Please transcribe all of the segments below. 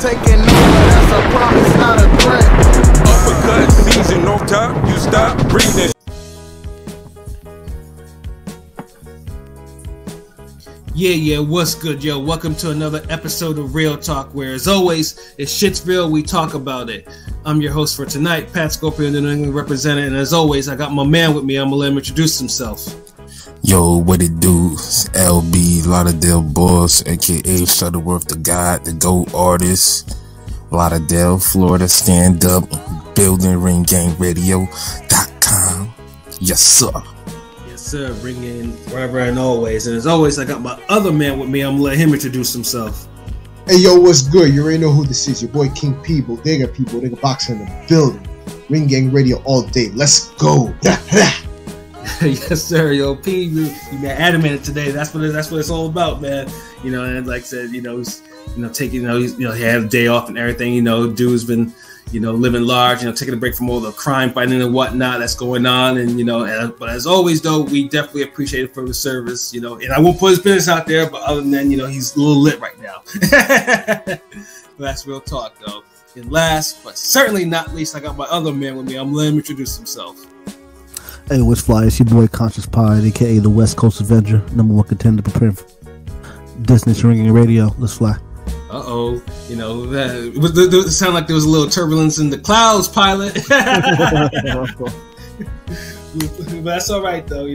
taking over, that's a promise, not a threat. Uppercut season, no top, you stop breathing. Yeah, what's good, yo? Welcome to another episode of Real Talk, where, as always, if shit's real, we talk about it. I'm your host for tonight, Pat Scorpion, the New England representative, and as always, I got my man with me. I'm gonna let him introduce himself. Yo, what it do? It's LB, Lauderdale Boss, aka Shuttleworth the God, the GOAT artist, Lauderdale, Florida, stand up, building ringgangradio.com. Yes, sir. Sir, bring in wherever and always. And as always, I got my other man with me. I'm gonna let him introduce himself. Hey, yo, what's good? You already know who this is. Your boy King P, Bodega People, Bodega Boxing in the building. Ring Gang Radio all day. Let's go. Yes, sir. Yo, P, you got animated today. That's what it's all about, man. You know, and like I said, he's taking, he had a day off and everything. Dude's been, living large, taking a break from all the crime fighting and whatnot that's going on. And, but as always, though, we definitely appreciate it for the service, and I won't put his business out there, but other than that, he's a little lit right now. That's real talk, though. And last, but certainly not least, I got my other man with me. I'm letting him introduce himself. Hey, what's fly? It's your boy Conscious Pie, aka the West Coast Avenger, #1 contender preparing for Distance Ringing Radio. Let's fly. Uh-oh, it sounded like there was a little turbulence in the clouds, pilot. But that's all right, though.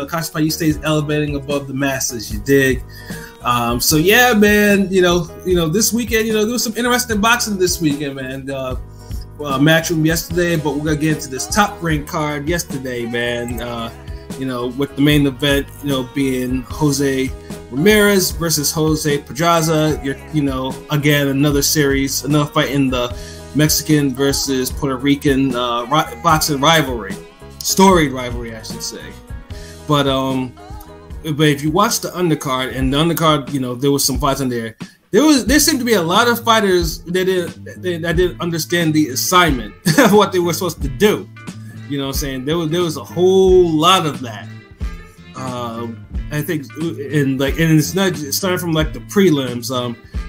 Conscious Pie, you stays elevating above the masses. You dig? So yeah, man. This weekend, there was some interesting boxing this weekend, man. Matchroom yesterday, but we're gonna get into this Top Rank card yesterday, man. With the main event, being Jose Ramirez versus Jose Pedraza. Again, another series, another fight in the Mexican versus Puerto Rican boxing rivalry, storied rivalry, I should say. But if you watch the undercard, and the undercard, there was some fights in there. There seemed to be a lot of fighters that didn't understand the assignment of what they were supposed to do. You know what I'm saying? There was a whole lot of that. I think, and it's not starting from like the prelims.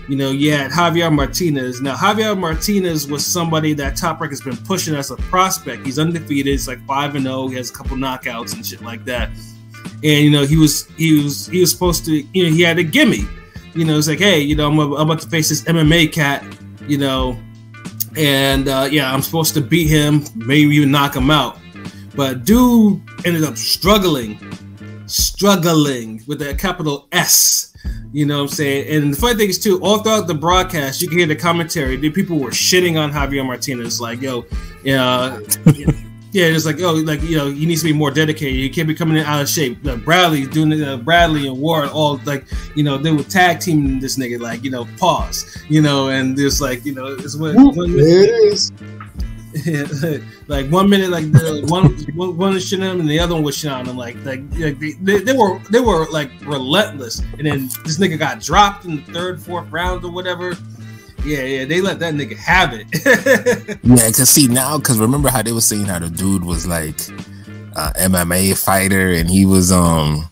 You had Javier Martinez. Now Javier Martinez was somebody that Top Rank has been pushing as a prospect. He's undefeated. It's like 5-0. He has a couple knockouts and shit like that. And he was supposed to. He had a gimme. It's like, hey, I'm about to face this MMA cat. And I'm supposed to beat him, maybe even knock him out. But dude ended up struggling with a capital S. You know what I'm saying? And the funny thing is, too, all throughout the broadcast, you can hear the commentary. The people were shitting on Javier Martinez, like, yo, it's like, he needs to be more dedicated. You can't be coming in out of shape. Bradley doing it, Bradley and Ward, all like, they were tag teaming this nigga, like, pause, and there's like, it's what it is. Like 1 minute, like one was shitting him and the other one was shitting on him. Like they were like relentless. And then this nigga got dropped in the third, fourth round or whatever. Yeah, they let that nigga have it. Yeah, because remember how they were saying how the dude was like MMA fighter, and he was or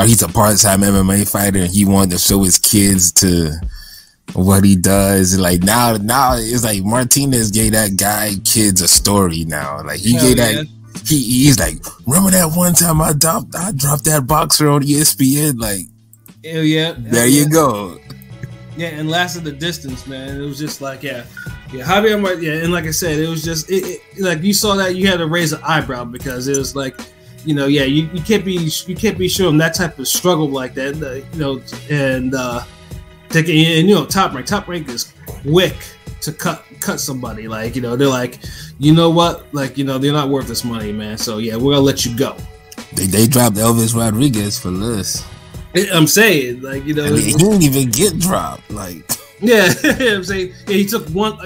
he's a part-time MMA fighter, and he wanted to show his kids to what he does. Like now it's like Martinez gave that guy kids a story now. Like he gave that. He's like, remember that one time I dropped that boxer on ESPN? Like, hell yeah, there you go. Yeah, and lasted the distance, man. It was just like, Javier, and like I said, it was just, like you saw that, you had to raise an eyebrow because it was like, you can't be showing that type of struggle like that, Top Rank is quick to cut somebody, like, they're like, you know what, like, they're not worth this money, man. So yeah, we're gonna let you go. They dropped Elvis Rodriguez for this. I'm saying, like, he didn't even get dropped, like. Yeah, I'm saying, he took one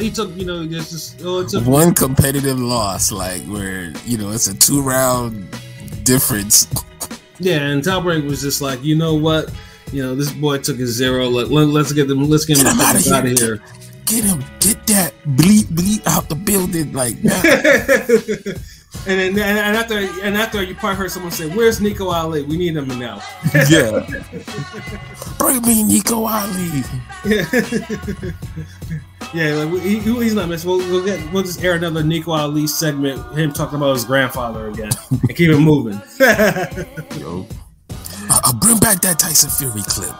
competitive loss, like where it's a 2-round difference. Yeah, and Top Rank was just like, you know what, this boy took a 0. Like, let's get him out of here. Get that bleep out the building, like. Nah. And after you probably heard someone say, "Where's Nico Ali? We need him now." Yeah. Bring me Nico Ali. Yeah, like he's not missing. We'll just air another Nico Ali segment, him talking about his grandfather again, and keep it moving. Yo, I'll bring back that Tyson Fury clip.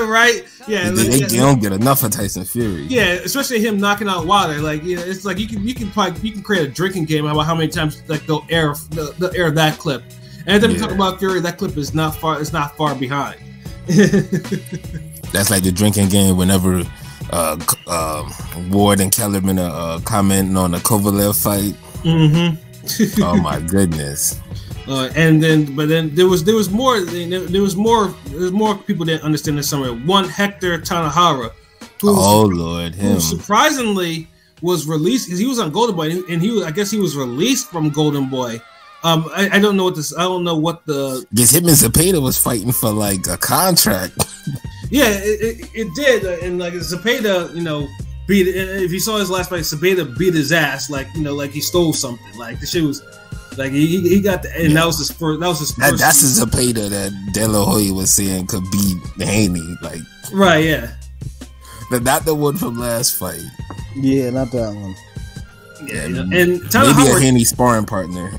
Right? Yeah, they don't get enough of Tyson Fury. Yeah, especially him knocking out Wilder. Like, yeah, it's like you can create a drinking game about how many times like they'll air that clip. And then we talk about Fury, that clip is not far. It's not far behind. That's like the drinking game. Whenever Ward and Kellerman are commenting on the Kovalev fight. Mm-hmm. Oh my goodness. But then there was more people that didn't understand this somewhere. One Hector Tanahara, who surprisingly was released because he was on Golden Boy, and I guess he was released from Golden Boy. I don't know what this. I don't know what the. Guess him and Zepeda was fighting for like a contract. Yeah, it did, and like Zepeda, beat. If you saw his last fight, Zepeda beat his ass, like he stole something. Like the shit was, like he got the, and that was his first. That's his Zepeda that De La Hoya was saying could beat Haney, like. Right. Yeah. But not the one from last fight. Yeah, not that one. Yeah, and maybe a Haney sparring partner.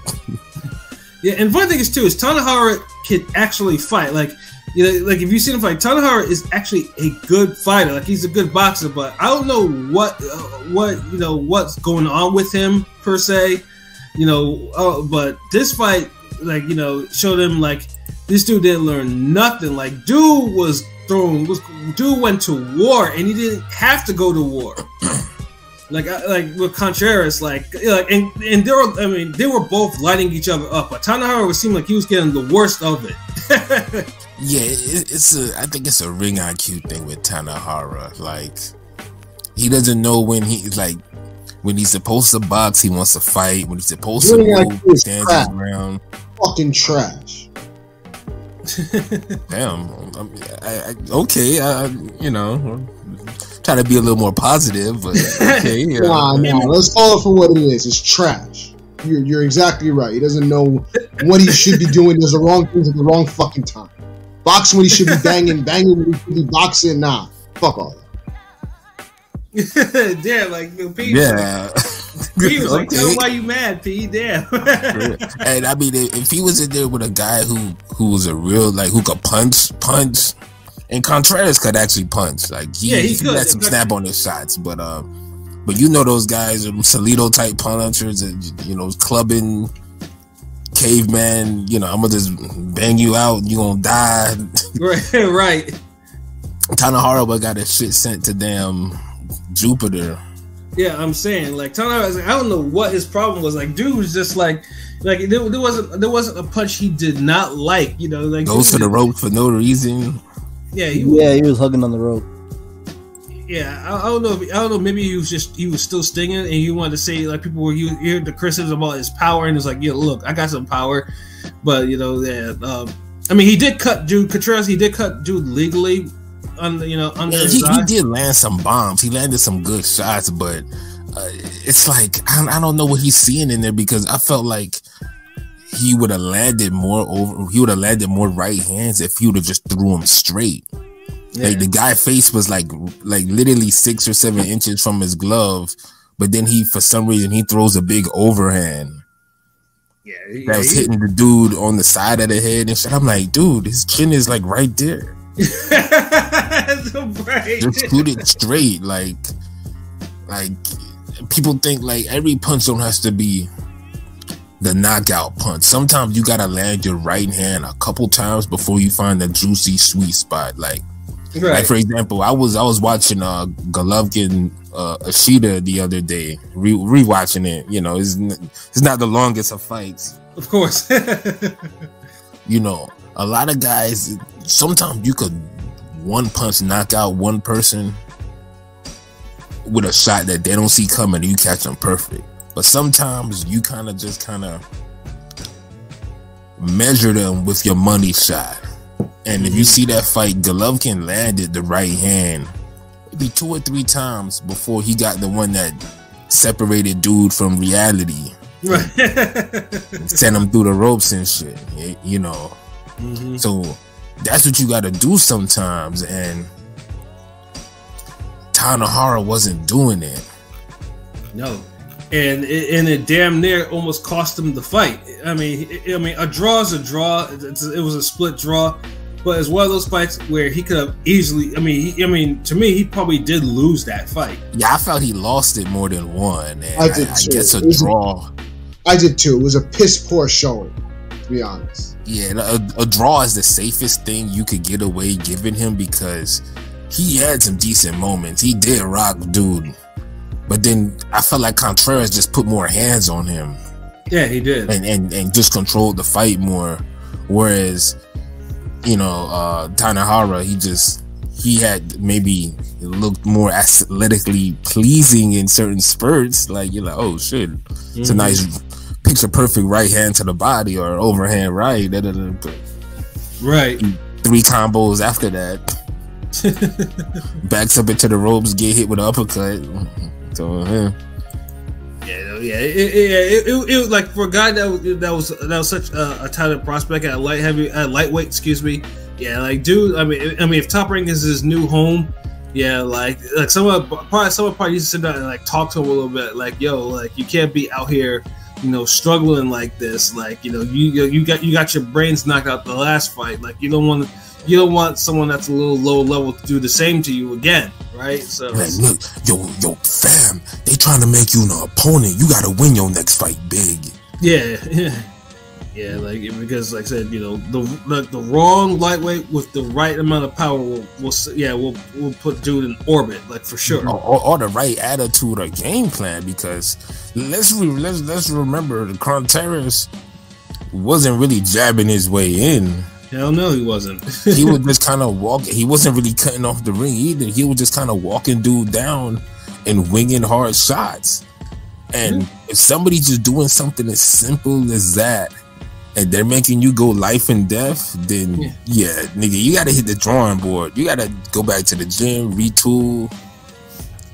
Yeah, and funny thing is too is Tanahara can actually fight. Like if you see him fight, Tanahara is actually a good fighter. Like he's a good boxer, but I don't know what's going on with him per se. But this fight, showed him like this dude didn't learn nothing. Like dude went to war, and he didn't have to go to war. Like with Contreras, and they were both lighting each other up, but Tanahara would seem like he was getting the worst of it. Yeah, I think it's a ring IQ thing with Tanahara. Like he doesn't know when he's supposed to box, he wants to fight. When he's supposed to move, stand around. Fucking trash. Damn. Try to be a little more positive, but okay. Nah. Let's call it for what it is. It's trash. You're exactly right. He doesn't know what he should be doing. Does the wrong things at the wrong fucking time. Boxing when he should be banging when he should be boxing. Nah, fuck all that. Damn, like P. Yeah. He was like, "Tell him why you mad, P." Damn. And I mean, if he was in there with a guy who was a real who could punch. And Contreras could actually punch. Like he had some snap on his shots, but those guys are Salido type punchers, and clubbing caveman. I'm gonna just bang you out, and you gonna die. Right. Tanahara got his shit sent to damn Jupiter. Yeah, I'm saying like Tanahara. I don't know what his problem was. Like, dude was just like there wasn't a punch he did not like. Goes to the rope for no reason. Yeah, he was hugging on the rope. Yeah, I don't know. Maybe he was still stinging, and he wanted to say like people were hearing the criticism about his power, and it's like, yeah, look, I got some power, but he did cut Jude Contreras. He did cut Jude legally, under his eye. He did land some bombs. He landed some good shots, but it's like I don't know what he's seeing in there, because I felt like he would have landed more right hands if he would have just threw him straight. Yeah. Like the guy's face was like literally 6 or 7 inches from his glove, but then for some reason he throws a big overhand. Yeah, that was hitting the dude on the side of the head and shit. I'm like, dude, his chin is like right there. Just shoot it straight. Like people think like every punch don't has to be the knockout punch. Sometimes you gotta land your right hand a couple times before you find the juicy sweet spot. Like for example, I was watching Golovkin Ashita the other day, rewatching it. It's not the longest of fights, of course. A lot of guys, sometimes you could one punch knock out one person with a shot that they don't see coming and you catch them perfect. But sometimes you kind of measure them with your money shot. And if you see that fight, Golovkin landed the right hand maybe 2 or 3 times before he got the one that separated dude from reality. Right. Sent him through the ropes and shit, So that's what you got to do sometimes. And Tanahara wasn't doing it. No, and it damn near almost cost him the fight. I mean, a draw is a draw. It was a split draw, but it's one of those fights where he could have easily. I mean, to me, he probably did lose that fight. Yeah, I felt he lost it more than one. And I did too. I guess a draw. I did too. It was a piss poor showing, to be honest. Yeah, a draw is the safest thing you could get away giving him because he had some decent moments. He did rock dude. But then I felt like Contreras just put more hands on him. Yeah, he did. And just controlled the fight more. Whereas, Tanahara, he had maybe looked more athletically pleasing in certain spurts. Like, you're like, oh shit. It's a nice picture perfect right hand to the body or overhand right. Right. 3 combos after that. Backs up into the ropes, get hit with an uppercut. So it was like for a guy that was such a talented prospect at lightweight, excuse me. Yeah, like dude. I mean, if Top Rank is his new home, yeah, like someone probably needs to sit down and like talk to him a little bit. Like, yo, like you can't be out here, struggling like this. Like, you got your brains knocked out the last fight. Like, you don't want someone that's a little low level to do the same to you again, right? So like, look, yo, fam, they trying to make you an opponent. You got to win your next fight big. Yeah. Like because, like I said, the wrong lightweight with the right amount of power will put dude in orbit, like for sure. Or the right attitude or game plan, because let's remember the Contreras wasn't really jabbing his way in. Hell no, he wasn't. He was just kind of walking. He wasn't really cutting off the ring either. He was just kind of walking dude down and winging hard shots. And if somebody's just doing something as simple as that, and they're making you go life and death, then yeah nigga, you gotta hit the drawing board. You gotta go back to the gym, retool,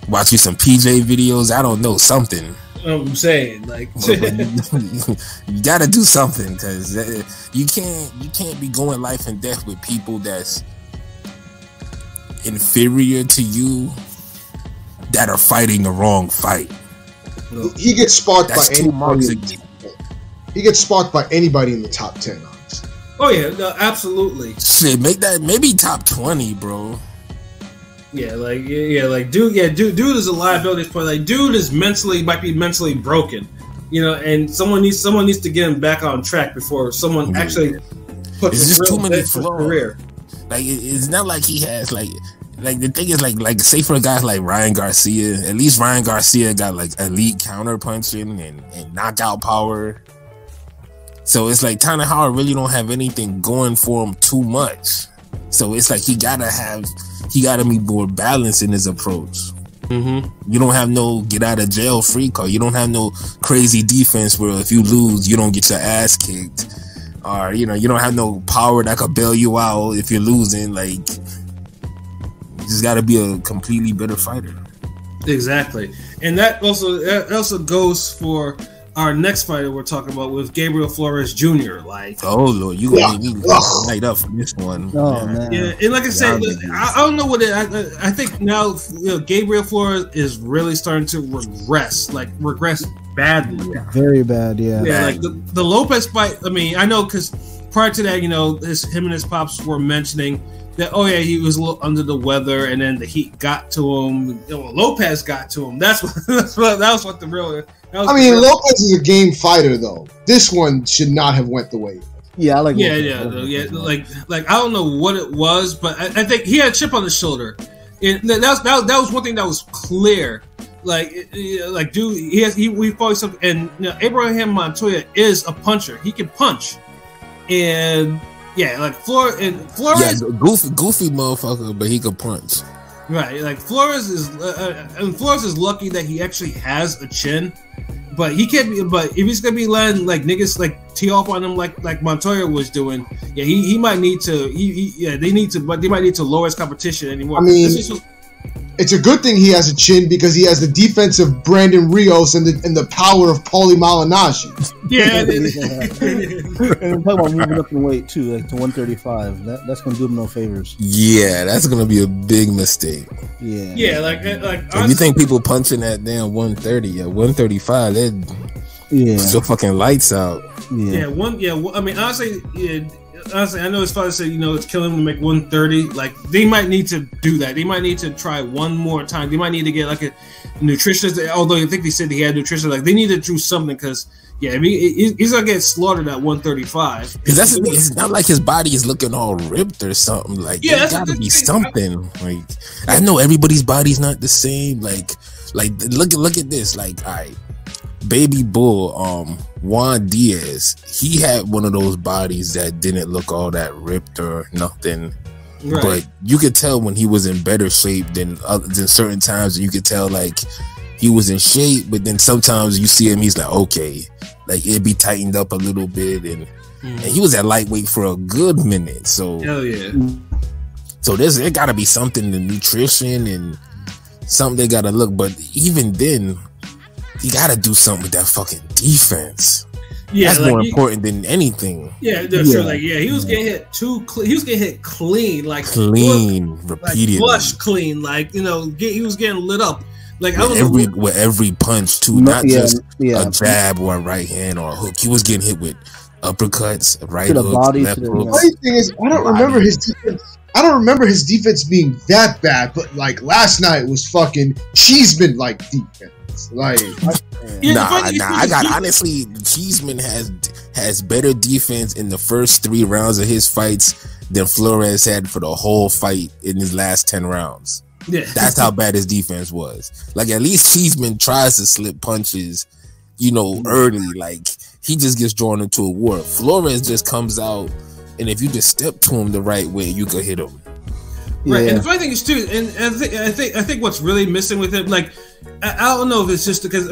watch you some PJ videos. I don't know, something. I'm saying, like, you gotta do something, because you can't be going life and death with people that's inferior to you that are fighting the wrong fight. He gets sparked That's by 2 marks anybody. He gets sparked by anybody in the top 10. Honestly. Oh yeah, no, absolutely. Shit, make that maybe top 20, bro. Yeah, dude is a liability for like dude is might be mentally broken, and someone needs to get him back on track before someone actually puts it's just too many flaws. Career. Like it's not like he has like the thing is like say for a guy like Ryan Garcia, at least Ryan Garcia got like elite counter punching and knockout power. So it's like Tanahara really don't have anything going for him too much. So it's like he gotta be more balanced in his approach. You don't have no get out of jail free card. You don't have no crazy defense where if you lose, you don't get your ass kicked, or you don't have no power that could bail you out if you're losing. Like, you just gotta be a completely better fighter. Exactly, and that also goes for our next fighter we're talking about with Gabriel Flores Jr. Like, oh Lord, you gonna need to light up for this one. Oh man. Yeah, and like I said, I don't know what I think now. Gabriel Flores is really starting to regress badly. Very bad. Yeah. Yeah, like the Lopez fight. I mean, I know because prior to that, him and his pops were mentioning that, oh yeah, he was a little under the weather, and then the heat got to him. Lopez got to him. That was what the real. Lopez is a game fighter, though. This one should not have went the way. Yeah, I like. Yeah. Like I don't know what it was, but I think he had a chip on his shoulder. And that was one thing that was clear. Dude, we fought something, and Abraham Montoya is a puncher. He can punch, and yeah, like Flores. Yeah, goofy motherfucker, but he can punch. Right, like Flores is lucky that he actually has a chin, but he can't be. But if he's gonna be letting like niggas like tee off on him like Montoya was doing, yeah, he might need to. They might need to lower his competition anymore. I mean, it's a good thing he has a chin because he has the defense of Brandon Rios and the power of Paulie Malignaggi. Yeah. And talking about moving up in weight too, like to 135. That's gonna do him no favors. Yeah, that's gonna be a big mistake. Yeah. Yeah, like If you think people punching that damn 130 at 135, they're so fucking lights out. Yeah. I mean, honestly, I know his father said, it's killing him to make 130. Like, they might need to do that. They might need to try one more time. They might need to get like a nutritionist. Although I think they said he had a nutritionist. Like, they need to do something because, I mean, he's gonna get slaughtered at 135. Because that's the thing. It's not like his body is looking all ripped or something. Like, there gotta be something. Like, I know everybody's body's not the same. Like look at this. Like, all right. Baby Bull, Juan Diaz, he had one of those bodies that didn't look all that ripped or nothing. Right. But you could tell when he was in better shape than certain times. You could tell like he was in shape, but then sometimes you see him, he's like, okay, like it'd be tightened up a little bit, and he was at lightweight for a good minute. So hell yeah. So there gotta be something in nutrition and something they gotta look. But even then, you gotta do something with that fucking defense. Yeah, that's like more important than anything. Yeah, sure. Like, he was getting hit he was getting hit clean, like repeatedly, like flush clean. Like, he was getting lit up. Like with every punch too, not just a jab or a right hand or a hook. He was getting hit with uppercuts, right hooks, left hooks. The funny thing is, I don't remember his defense. I don't remember his defense being that bad, but like last night was fucking Cheeseman like defense. Like, I got honestly, Cheeseman has better defense in the first 3 rounds of his fights than Flores had for the whole fight in his last 10 rounds. Yeah, that's how bad his defense was. Like, at least Cheeseman tries to slip punches, early. Like, he just gets drawn into a war. Flores just comes out, and if you just step to him the right way, you could hit him. Right, and the funny thing is too, and I think what's really missing with him, like, I don't know if it's just because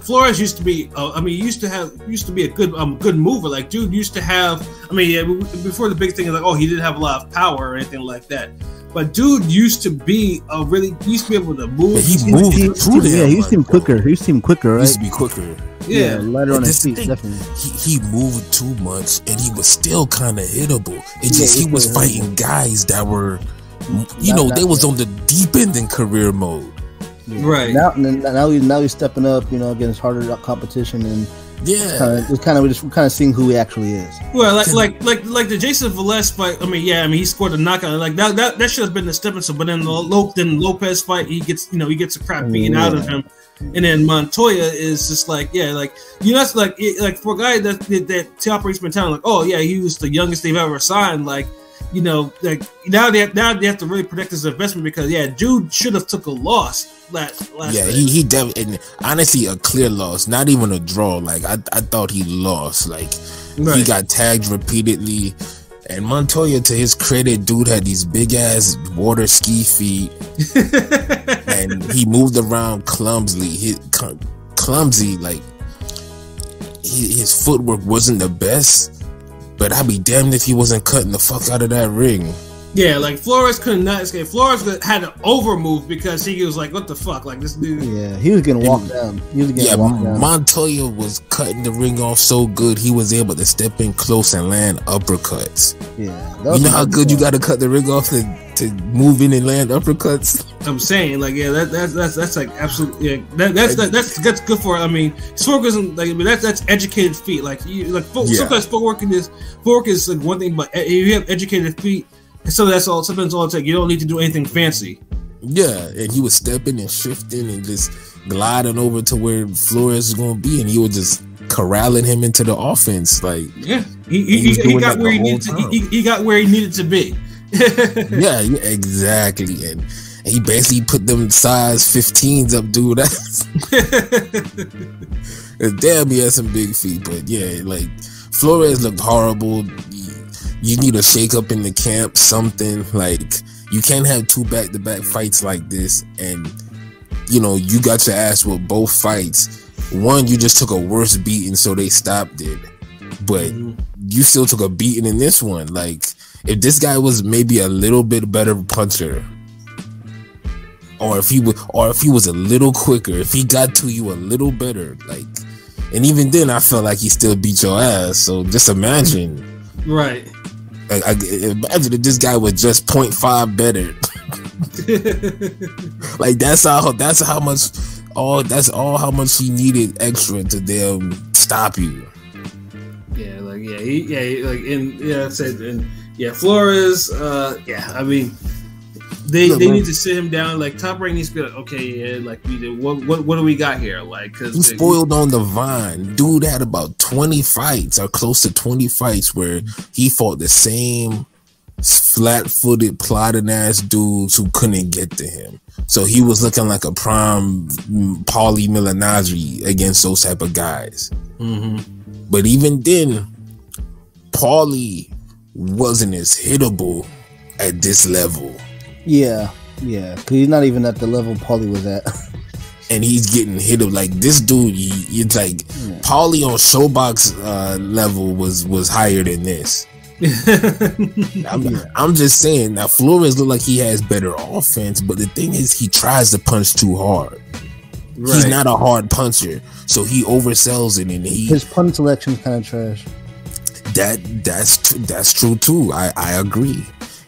Flores used to be, used to be a good mover. Like, dude used to have, before the big thing is like, he didn't have a lot of power or anything like that. But dude used to be he used to be able to move. He moved. He used to seem quicker. He used to seem quicker, right? He used to be quicker. Yeah, lighter on his feet, definitely. He moved too much, and he was still kind of hittable. He was fighting guys that were, they was on the deep end in career mode. Yeah. Right. Now he's stepping up, against harder competition, and we're just kind of seeing who he actually is. Well, like the Jason Velez fight. He scored a knockout. Like that should have been the stepping stone. But then Lopez fight, he gets the crap beaten out of him. And then Montoya is just like, that's like for a guy that operates mentality, like, he was the youngest they've ever signed. Like, like now they have to really protect his investment because dude should have took a loss last he definitely, and honestly a clear loss, not even a draw. Like I thought he lost. Like he got tagged repeatedly. And Montoya, to his credit, dude had these big ass water ski feet, and he moved around clumsily. Like his footwork wasn't the best, but I'd be damned if he wasn't cutting the fuck out of that ring. Yeah, like Flores could not escape. Flores had to over move because he was like, "What the fuck?" Like this dude. Yeah, he was getting walked down. Montoya was cutting the ring off so good he was able to step in close and land uppercuts. Yeah, you know how good you got to cut the ring off to move in and land uppercuts. I'm saying, like, that's like absolutely, that's good for. Footwork isn't like, but that's educated feet. Like, sometimes footwork is like one thing, but if you have educated feet. So that's all. Sometimes all it takes. You don't need to do anything fancy. Yeah, and he was stepping and shifting and just gliding over to where Flores is going to be, and he was just corralling him into the offense. Like, he got where he needed to. He got where he needed to be. yeah, exactly, and he basically put them size 15s up, dude. Damn, he had some big feet, but like Flores looked horrible. You need a shake up in the camp, something. Like, you can't have 2 back-to-back fights like this, and you got your ass with both fights. One, you just took a worse beating, so they stopped it, but you still took a beating in this one. Like, if this guy was maybe a little bit better puncher, or if he was a little quicker, if he got to you a little better, like, and even then I felt like he still beat your ass. So just imagine, right? Imagine if this guy was just 0.5 better. Like that's how much he needed extra to damn stop you. Yeah, Flores. I mean, they need to sit him down. Like Top Rank needs to be like, okay, yeah, like we did. What do we got here? Like, because he spoiled on the vine. Dude had about 20 fights or close to 20 fights where he fought the same flat-footed, plodding ass dudes who couldn't get to him. So he was looking like a prime Paulie Malignaggi against those type of guys. Mm-hmm. But even then, Paulie wasn't as hittable at this level. Yeah, because he's not even at the level Paulie was at. And he's getting hit up like this dude. It's like Paulie on Showbox level was higher than this. I'm just saying. Now Flores look like he has better offense, but the thing is, he tries to punch too hard. Right. He's not a hard puncher, so he oversells it, and his punch selection is kind of trash. That's true too. I agree.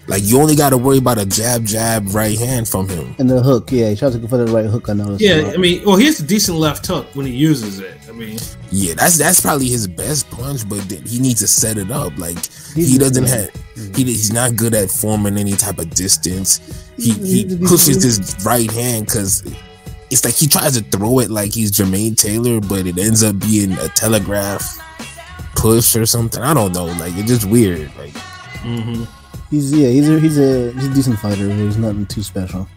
Like, you only got to worry about a jab right hand from him. And the hook, yeah. He tries to go for the right hook, I noticed. Yeah, I mean, well, he has a decent left hook when he uses it. I mean... Yeah, that's probably his best punch, but he needs to set it up. Like, he's not good at forming any type of distance. He pushes his right hand because it's like he tries to throw it like he's Jermaine Taylor, but it ends up being a telegraph push or something. I don't know. Like, it's just weird. Like... Mm-hmm. He's a decent fighter. He's nothing too special.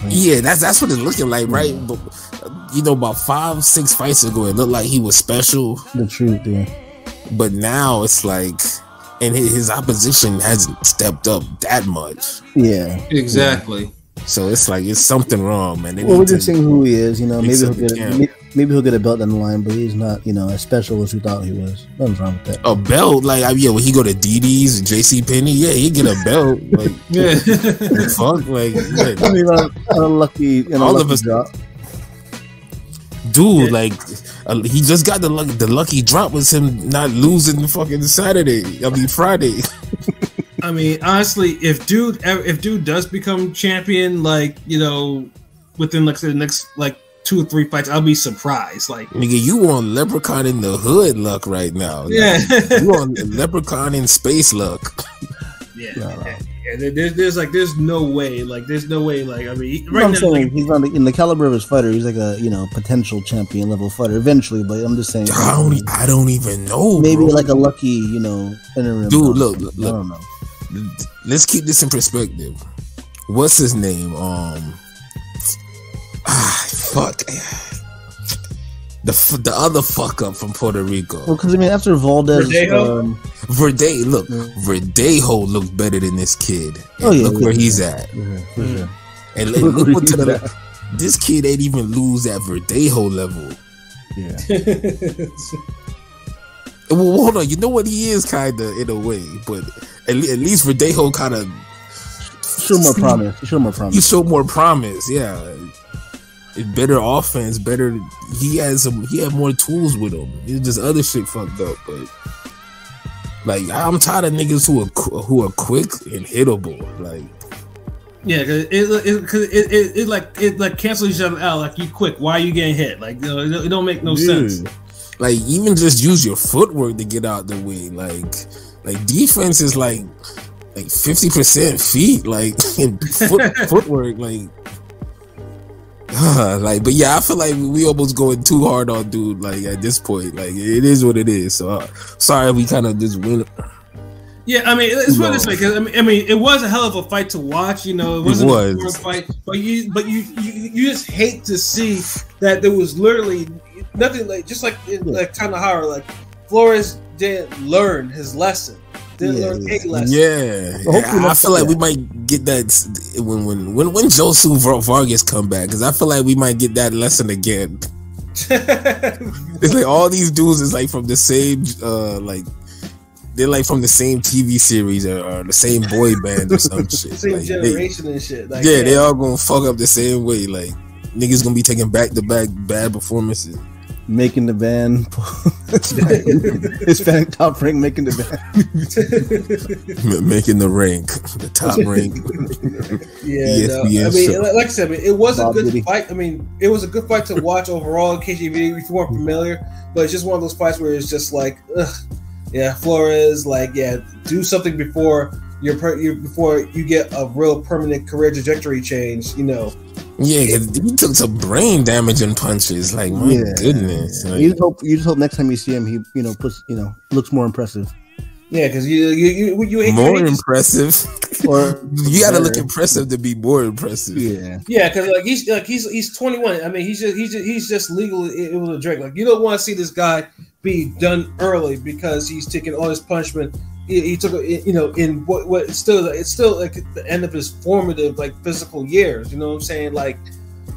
Yeah, that's what it's looking like, right? Yeah. But about 5-6 fights ago, it looked like he was special. The truth, yeah. But now it's like, and his opposition hasn't stepped up that much. Yeah, exactly. Yeah. So it's like it's something wrong, man. Well, we're just seeing who he is. Maybe he'll get a belt down the line, but he's not, as special as we thought he was. Nothing's wrong with that. A belt, like when he go to DD's and JCPenney, yeah, he get a belt. Like, yeah, fuck, like, yeah. I mean, all of us drop. Dude, like, he just got the lucky drop was him not losing the fucking Friday. I mean, honestly, if dude does become champion, like, within like the next like 2 or 3 fights, I'll be surprised. Like, nigga, you on Leprechaun in the Hood luck right now. Yeah, you on Leprechaun in space luck. Yeah, there's no way. Like, I mean, right now, saying, he's in the caliber of his fighter. He's like a potential champion level fighter eventually. But I'm just saying, I don't even know. Maybe bro. Like a lucky, interim. Dude, look. I don't know. Let's keep this in perspective. What's his name? Fuck. The other fuck up from Puerto Rico. Well, because after Valdez, Verdejo looked better than this kid. And look where he's at. Yeah. And look what this kid ain't even lose at Verdejo level. Yeah. Well, hold on. You know what, he is kind of in a way, but at least Verdejo kind of show more promise. You show more promise. Yeah. Better offense, better. He had more tools with him. It's just other shit fucked up. But like, I'm tired of niggas who are quick and hittable. Like, yeah, because it cancels each other out. Like, you quick, why are you getting hit? Like, it don't make no sense. Like, even just use your footwork to get out the way. Like defense is like 50% feet. Like, footwork. But yeah, I feel like we almost going too hard on dude. Like, at this point, like, it is what it is. So sorry, we kind of just went. Yeah, I mean, it's what it's like. I mean, it was a hell of a fight to watch. It wasn't a short fight, but you just hate to see that there was literally nothing. Like, just like in like Tanahara, like Flores didn't learn his lesson. Didn't learn a lesson. Yeah. I feel like we might get that when Josu Vargas come back, because I feel like we might get that lesson again. It's like all these dudes is like from the same they're like from the same TV series or the same boy band or some shit. The same like, generation and shit. Like, yeah, they all gonna fuck up the same way. Like niggas gonna be taking back-to-back bad performances. Making the band, Hispanic top rank, making the band, making the rank, the top rank. Yeah, no, I mean, like I said, it was a good fight. I mean, it was a good fight to watch overall. In case if you weren't familiar, but it's just one of those fights where it's just like, ugh, yeah, Flores, like, yeah, do something before before you get a real permanent career trajectory change, you know. Yeah, he took some brain damaging punches. Like, my goodness. Like, you just hope next time you see him, he looks more impressive. Yeah, because you more impressive. Or you gotta look impressive to be more impressive. Yeah, because he's 21. I mean, he's just legally able to drink. Like, you don't want to see this guy be done early because he's taking all his punishment. He took, in what it's still like the end of his formative, like, physical years. You know what I'm saying? Like,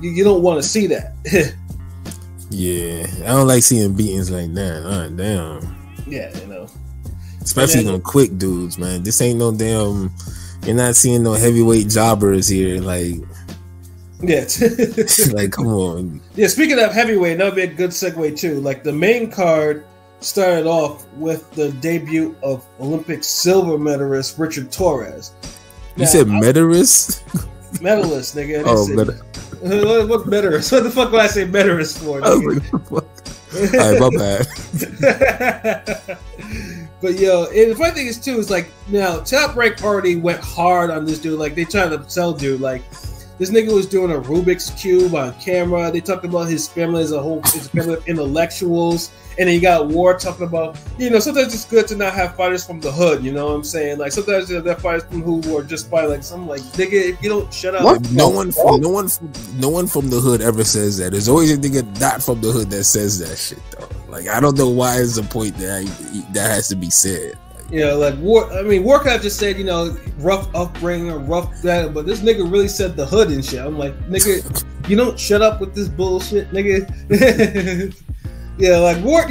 you don't want to see that. Yeah, I don't like seeing beatings like that. Damn. Yeah, you know. Especially on quick dudes, man. This ain't no damn. You're not seeing no heavyweight jobbers here. Like, yeah. Like, come on. Yeah, speaking of heavyweight, that would be a good segue too. Like, the main card started off with the debut of Olympic silver medalist Richard Torres. You said medalist? Medalist, nigga. What medalist? What the fuck would I say medalist for? I was like, what the fuck? Alright, my bad. But yo, and the funny thing is too is like, now Top Rank already went hard on this dude. Like, they trying to sell dude. Like, this nigga was doing a Rubik's Cube on camera. They talked about his family as a whole, his family of intellectuals. And then you got War talking about, sometimes it's good to not have fighters from the hood. You know what I'm saying? Like, sometimes there are fighters who are just fighting. Like, some like, nigga, if you don't shut up. What? No one from the hood ever says that. There's always a nigga not from the hood that says that shit though. Like, I don't know why it's a point that has to be said. Like War. I mean, War could have just said, rough upbringing or rough that, but this nigga really said the hood and shit. I'm like, nigga, you don't shut up with this bullshit, nigga. Yeah, like War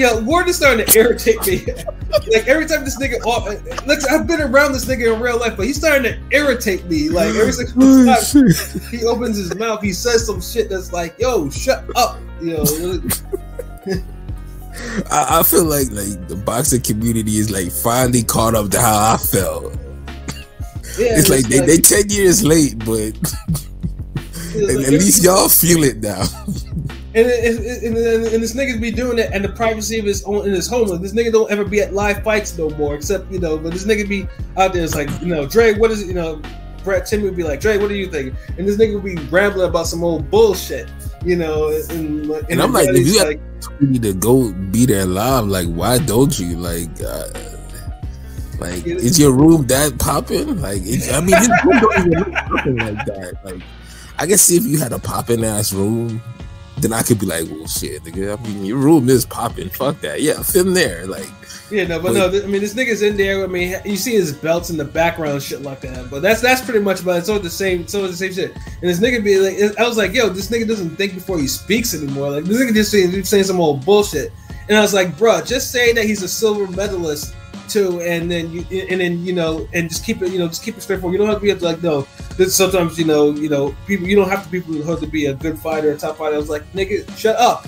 is starting to irritate me. Like, every time this nigga, I've been around this nigga in real life, but he's starting to irritate me. Like, every single time he opens his mouth, he says some shit that's like, "Yo, shut up," I feel like the boxing community is like finally caught up to how I felt. Yeah, it's like they 10 years late, but at least y'all feel it now. And this nigga be doing it, and the privacy of his home. Like, this nigga don't ever be at live fights no more, except but this nigga be out there. It's like, Dre, what is it? Brett Tim would be like, Dre, what do you think? And this nigga would be rambling about some old bullshit, and I'm like, if you like need to go be there live, like, why don't you? Like, is your room that popping? Like, his room don't even look popping like that. Like, I can see if you had a popping ass room, then I could be like, well, shit, nigga. I mean, your room is popping. Fuck that. Yeah, film there. Like, yeah, no, but no. I mean, this nigga's in there. I mean, you see his belts in the background and shit like that. But that's pretty much about it. It's all the same. It's all the same shit. And this nigga be like, I was like, yo, this nigga doesn't think before he speaks anymore. Like, this nigga just saying some old bullshit. And I was like, bro, just say that he's a silver medalist too, and then just keep it, just keep it straightforward. You don't have to be like, no. Sometimes people, you don't have to be from the hood to be a good fighter, a top fighter. I was like, nigga, shut up.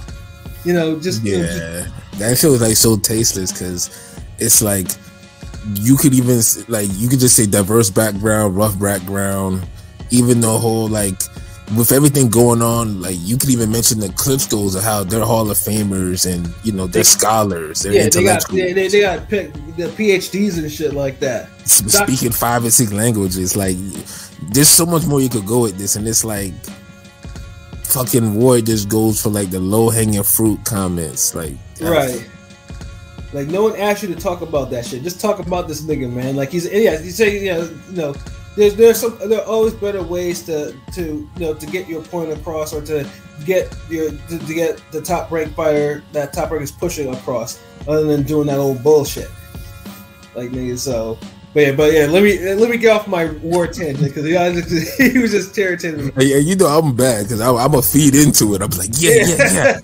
That shit was like so tasteless because it's like you could just say diverse background, rough background, even the whole, like, with everything going on, like, you could even mention the Klitschko's of how they're Hall of Famers and they're scholars, they're intellectuals. They got the PhDs and shit like that. Speaking 5 or 6 languages, like, there's so much more you could go with this, and it's like fucking War just goes for like the low hanging fruit comments, like, right. Like, no one asked you to talk about that shit. Just talk about this nigga, man. Like, you say, there are always better ways to get your point across, or to get the top ranked fighter that top rank is pushing across, other than doing that old bullshit. Like, nigga, so But yeah, let me get off my war tangent because he was just irritating me. Yeah, you know I'm bad because I'm gonna feed into it. I'm like, yeah.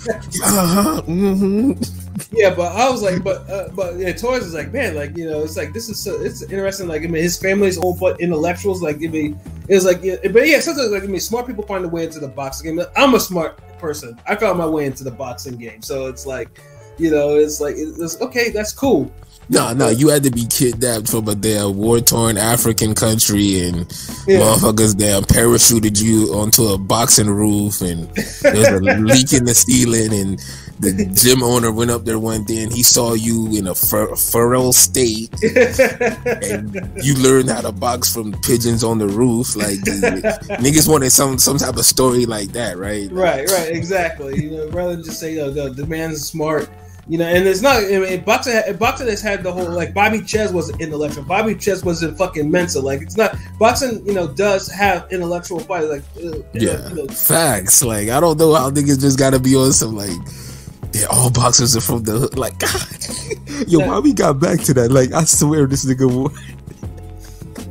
Yeah, but I was like, but yeah, Torres is like, man, like, you know, it's like it's interesting. Like, I mean, his family's all but intellectuals. Like, I mean, it was like, yeah, but yeah, sometimes like, I mean, smart people find a way into the boxing game. I'm a smart person. I found my way into the boxing game, so it's like, you know, it's like it's okay. That's cool. No, you had to be kidnapped from a damn war-torn African country, and motherfuckers damn parachuted you onto a boxing roof, and there's a leak in the ceiling, and the gym owner went up there one day, and he saw you in a feral state, and you learned how to box from pigeons on the roof. Like, niggas wanted some type of story like that, right? Right, exactly. You know, rather than just say, the man's smart. You know, and it's not. I mean, boxing has had the whole, like, Bobby Ches was intellectual. Bobby Ches wasn't fucking mental. Like, it's not boxing. You know, does have intellectual fighters. Like, you know. Facts. Like, I don't know how niggas just gotta be on some like, yeah, all boxers are from the hood. Like, God. Yo, why we got back to that? Like, I swear this nigga won.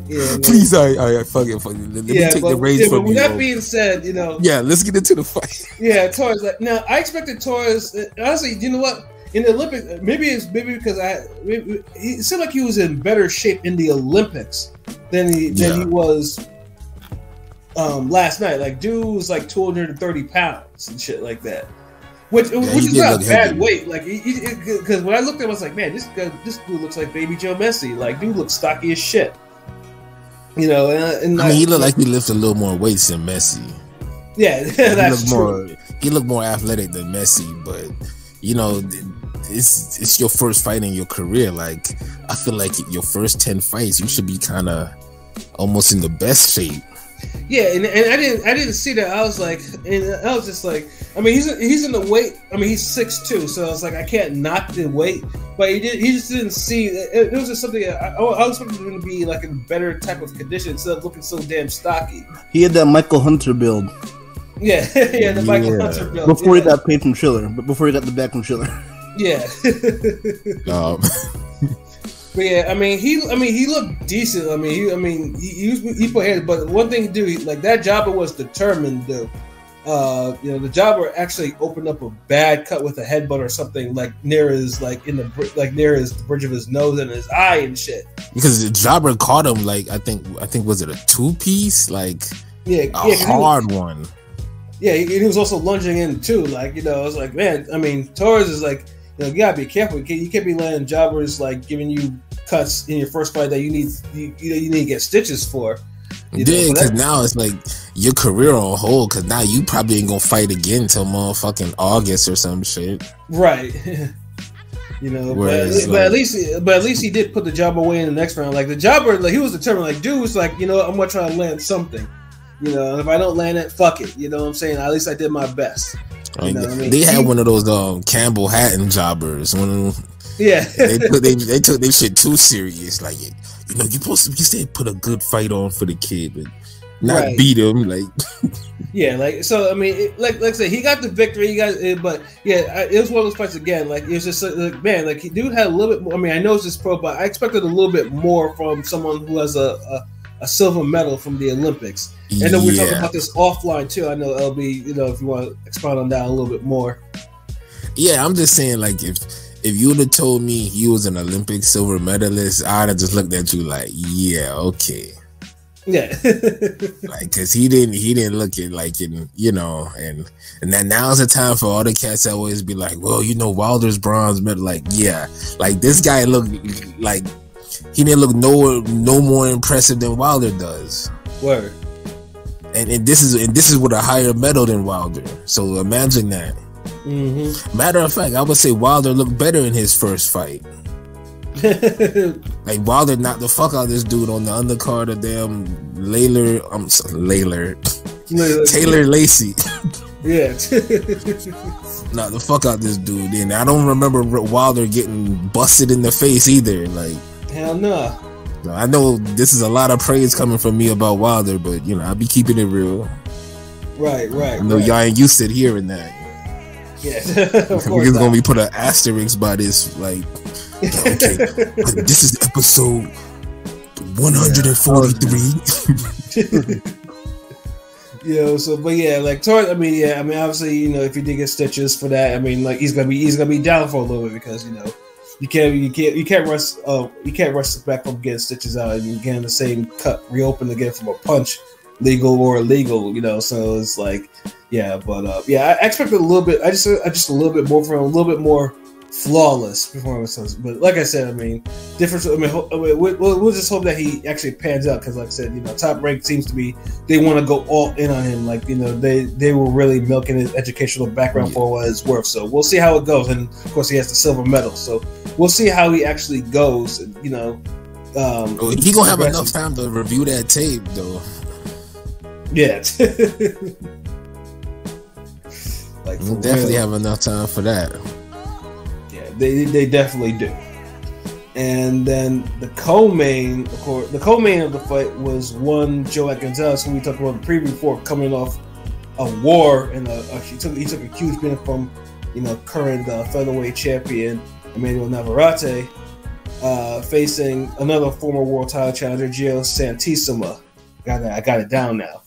Yeah, please, I fucking. Let me take the reins from you. With that being said, you know. Yeah, let's get into the fight. Yeah, Torres. Like, now, I expected Torres. Honestly, you know what? In the Olympics, maybe because it seemed like he was in better shape in the Olympics than he was last night. Like, dude was like 230 pounds and shit like that, which is not a bad weight. Like, because when I looked at him, I was like, man, this dude looks like Baby Joe Messi. Like, dude looks stocky as shit. You know, and I mean, he looked like he lifted a little more weights than Messi. Yeah, that's true. He looked more athletic than Messi, but you know. It's your first fight in your career. Like, I feel like your first 10 fights, you should be kind of almost in the best shape. Yeah, and I didn't see that. I was just like, I mean, he's in the weight. I mean, he's 6'2", so I was like, I can't knock the weight, but he just didn't see. It was just something. I was expecting him to be like in better type of condition instead of looking so damn stocky. He had that Michael Hunter build. Yeah, the Michael Hunter build. Before he got paid from Chiller, but before he got the back from Chiller. Yeah. But yeah, I mean, he looked decent. I mean, he put hands, but one thing he do, like, that jobber was determined, dude. You know, the jobber actually opened up a bad cut with a headbutt or something, like near his, near his the bridge of his nose and his eye and shit. Because the jobber caught him, like, I think was it a 2-piece, like, a hard one. Yeah, he was also lunging in too. Like, you know, I was like, man, I mean, Torres is like, you know, you gotta be careful. You can't be letting jobbers like giving you cuts in your first fight that you need to get stitches for. Yeah, because now it's like your career on hold. Because now you probably ain't gonna fight again till motherfucking August or some shit. Right. You know, but at least he did put the jobber away in the next round. Like, the jobber, like, he was determined. Like, dude was like, you know, I'm gonna try to land something. You know, and if I don't land it, fuck it. You know what I'm saying? At least I did my best. You know what I mean? They had one of those Campbell Hatton jobbers. Yeah, they took their shit too serious. Like, you know, you said put a good fight on for the kid, but not beat him. Like, yeah, like, so I mean, like I said, he got the victory. He got it, but yeah, it was one of those fights again. Like, it was just like, man, like, dude had a little bit more. I mean, I know it's just pro, but I expected a little bit more from someone who has a silver medal from the Olympics. And then we're talking about this offline too. I know, LB, you know, if you want to expound on that a little bit more. Yeah, I'm just saying, like, if you would have told me you was an Olympic silver medalist, I'd have just looked at you like, yeah, okay. Yeah. Like, cause he didn't look it like, you know, and then now's the time for all the cats that always be like, well, you know, Wilder's bronze medal. Like, yeah, like, this guy looked like he didn't look no more impressive than Wilder does. Word. And this is with a higher medal than Wilder. So imagine that. Mm-hmm. Matter of fact, I would say Wilder looked better in his first fight. Like, Wilder knocked the fuck out of this dude on the undercard of damn Taylor Lacey. Yeah. Knocked the fuck out this dude. And I don't remember Wilder getting busted in the face either. Like, hell no. I know this is a lot of praise coming from me about Wilder, but, you know, I be keeping it real. Right. I know y'all ain't used to hearing that. Yeah. We're gonna be put an asterisk by this, like, okay, this is episode 143. So but yeah, like Torres. I mean, obviously, if you did get stitches for that, I mean, like he's gonna be down for a little bit because you can't rush back from getting stitches out and getting the same cut reopened again from a punch, legal or illegal. So it's like, I expected a little bit. I just a little bit more from him, a little bit more flawless performances. But like I said, I mean, difference. I mean, we'll just hope that he actually pans out because, like I said, Top Rank seems to be they want to go all in on him. Like they were really milking his educational background for what it's worth. So we'll see how it goes. And of course, he has the silver medal. So we'll see how he actually goes. He gonna have enough time to review that tape, though. Yeah. Like we'll definitely have enough time for that. They definitely do. And then the co-main, of course, the co-main of the fight was one Joet Gonzalez, who we talked about the preview for, coming off a war and he took a huge beating from current featherweight champion Emmanuel Navarrete, facing another former world title challenger, Gio Santissima. I got it down now.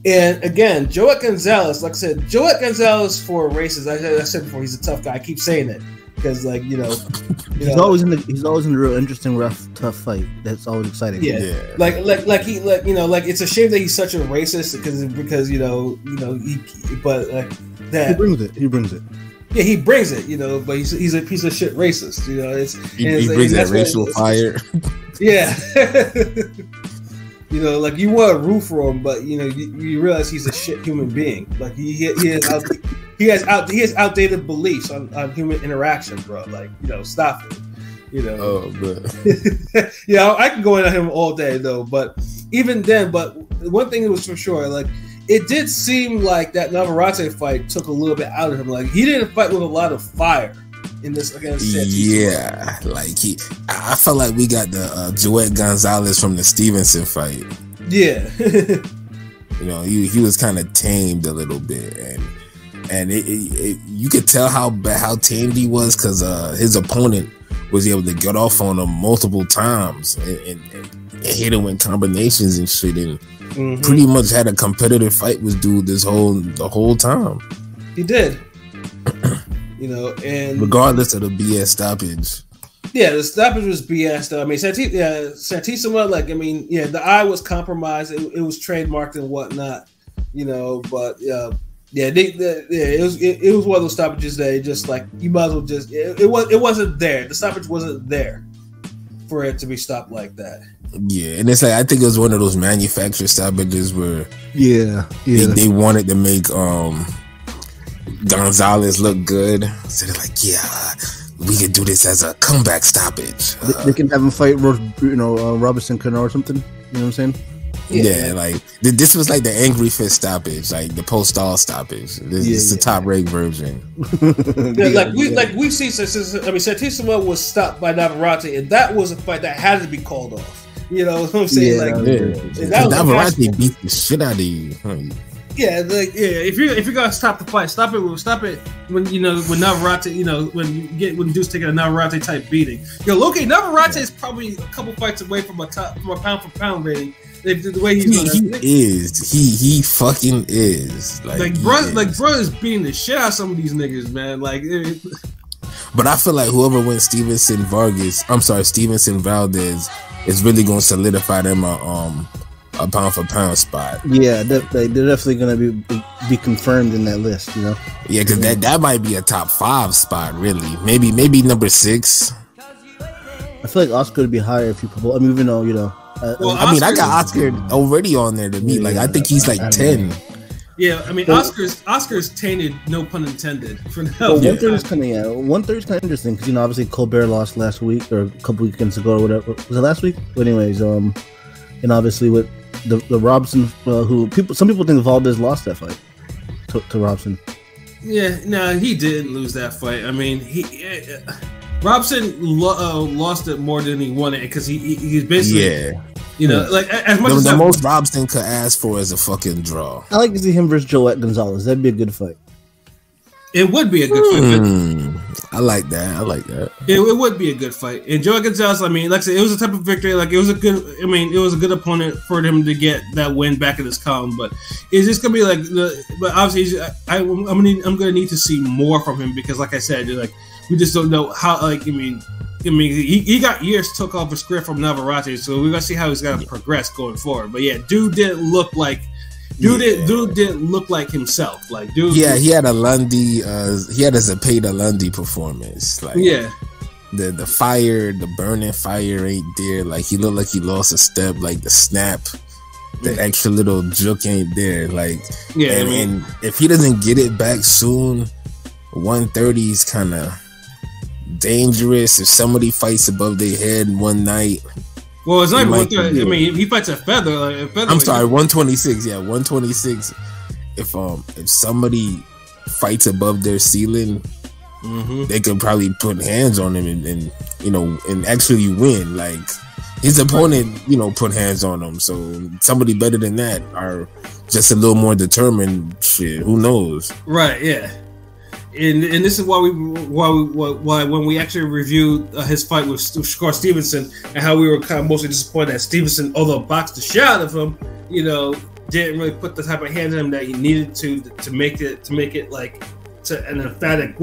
And again, Joet Gonzalez, like I said, Joet Gonzalez for races. I said before, he's a tough guy. I keep saying it. Because he's always in a real interesting, rough, tough fight. That's always exciting. Yeah. Like it's a shame that he's such a racist because but like that he brings it. Yeah, he brings it. But he's a piece of shit racist. He brings that racial fire. Yeah. Like you want to root for him, but you realize he's a shit human being. Like he has outdated beliefs on human interaction, bro. Like stop it. Oh man. I can go in on him all day though. But even then, but one thing was for sure, like it did seem like that Navarrete fight took a little bit out of him. Like he didn't fight with a lot of fire in this against Santissima. Yeah, like I felt like we got the Joet Gonzalez from the Stevenson fight. Yeah. He was kind of tamed a little bit, and you could tell how tamed he was because his opponent was able to get off on him multiple times and hit him with combinations and shit, and pretty much had a competitive fight with dude the whole time. He did. And regardless of the BS stoppage. Yeah, the stoppage was BS though. I mean, Santissima, the eye was compromised. It was trademarked and whatnot, but it was one of those stoppages that just like you might as well just it wasn't there. The stoppage wasn't there for it to be stopped like that. Yeah, and it's like I think it was one of those manufactured stoppages where they wanted to make Gonzalez look good, so they're like, we could do this as a comeback stoppage. They can have him fight, Robinson Cano or something. You know what I'm saying? Yeah, like this was like the Angry Fist stoppage, like the post-all stoppage. This is the top rank version. We see. Santissima was stopped by Navarrete, and that was a fight that had to be called off. You know what I'm saying? Navarrete beat the shit out of you. If you're gonna stop the fight, stop it when when Navarrete, when dude's taking a Navarrete type beating. Loki Navarrete is probably a couple fights away from a pound for pound rating. The way he fucking is. Bro is beating the shit out of some of these niggas, man. But I feel like whoever wins Stevenson Valdez is really gonna solidify them a pound for pound spot. Yeah, they're definitely gonna be confirmed in that list. Yeah, because that might be a top 5 spot. Really, maybe number 6. I feel like Oscar would be higher if you promote. I mean, even though I got Oscar already on there to me. I think he's like 10. Yeah, I mean, Oscar's tainted, no pun intended. For now, 130 is kind of interesting because obviously Colbert lost last week or a couple weekends ago or whatever. Was it last week? But anyways, and obviously with the Robson, some people think Valdez lost that fight to Robson. Yeah, no, he didn't lose that fight. I mean, Robson lost it more than he won it because he's basically as much as the most Robson could ask for is a fucking draw. I like to see him versus Joet Gonzalez. That'd be a good fight. It would be a good fight. I like that. I like that. It would be a good fight. And Joey Gonzalez, I mean, like I said, it was a type of victory. Like it was a good. I mean, it was a good opponent for him to get that win back in his column. But it's just gonna be like, but obviously, I'm gonna need to see more from him because, like I said, like we just don't know how. Like I mean, he got years took off his career from Navarrete, so we're gonna see how he's gonna progress going forward. But yeah, dude didn't look like. Dude didn't look like himself. Like dude. Yeah, he had a Lundy. He had a Zepeda Lundy performance. Like the fire, the burning fire ain't there. Like he looked like he lost a step. Like the snap, the extra little juke ain't there. Like and if he doesn't get it back soon, 130 is kind of dangerous. If somebody fights above their head one night. Well, it's not even. I mean, he fights a feather. I'm sorry, 126. Yeah, 126. If somebody fights above their ceiling, they could probably put hands on him and actually win. Like his opponent, put hands on him. So somebody better than that are just a little more determined. Shit, who knows? Right. Yeah. And this is why when we actually reviewed his fight with Shakur Stevenson and how we were kind of mostly disappointed that Stevenson, although boxed the shit out of him, didn't really put the type of hands on him that he needed to make it like to an emphatic.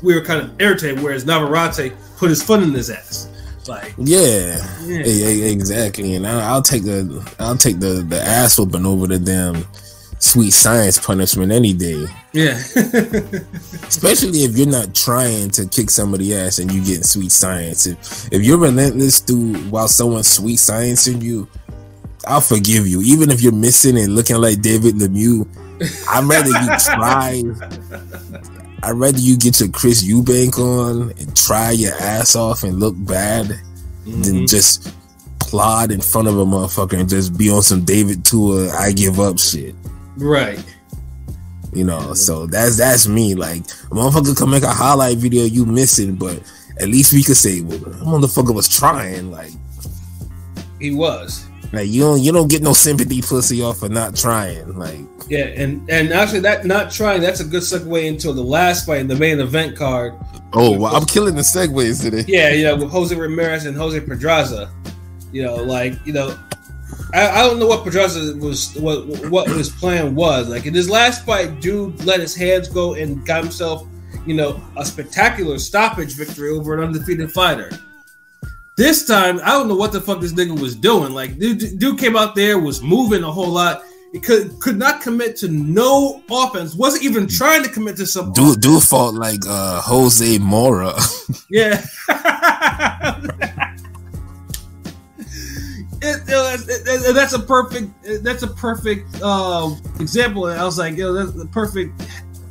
We were kind of irritated, whereas Navarrete put his foot in his ass. Like exactly. And I'll take the ass whooping over the damn sweet science punishment any day. Yeah. Especially if you're not trying to kick somebody's ass and you get sweet science. If you're relentless while someone's sweet sciencing you, I'll forgive you. Even if you're missing and looking like David Lemieux, I'd rather you try. I'd rather you get your Chris Eubank on and try your ass off and look bad than just plod in front of a motherfucker and just be on some David Tua I give up shit. Right. So that's me. Like a motherfucker can make a highlight video you missing, but at least we could say, well, the motherfucker was trying. Like he was. Like you don't get no sympathy pussy off for not trying. Like and actually that not trying, that's a good segue into the last fight in the main event card. Oh, well, I'm killing the segues today. Yeah, with Jose Ramirez and Jose Pedraza. I don't know what Pedraza was, what his plan was. Like in his last fight, dude let his hands go and got himself, a spectacular stoppage victory over an undefeated fighter. This time, I don't know what the fuck this nigga was doing. Like dude came out there, was moving a whole lot. He could not commit to no offense. Wasn't even trying to commit to some. Dude fought like Jose Mora. Yeah. That's a perfect example. And I was like, that's the perfect.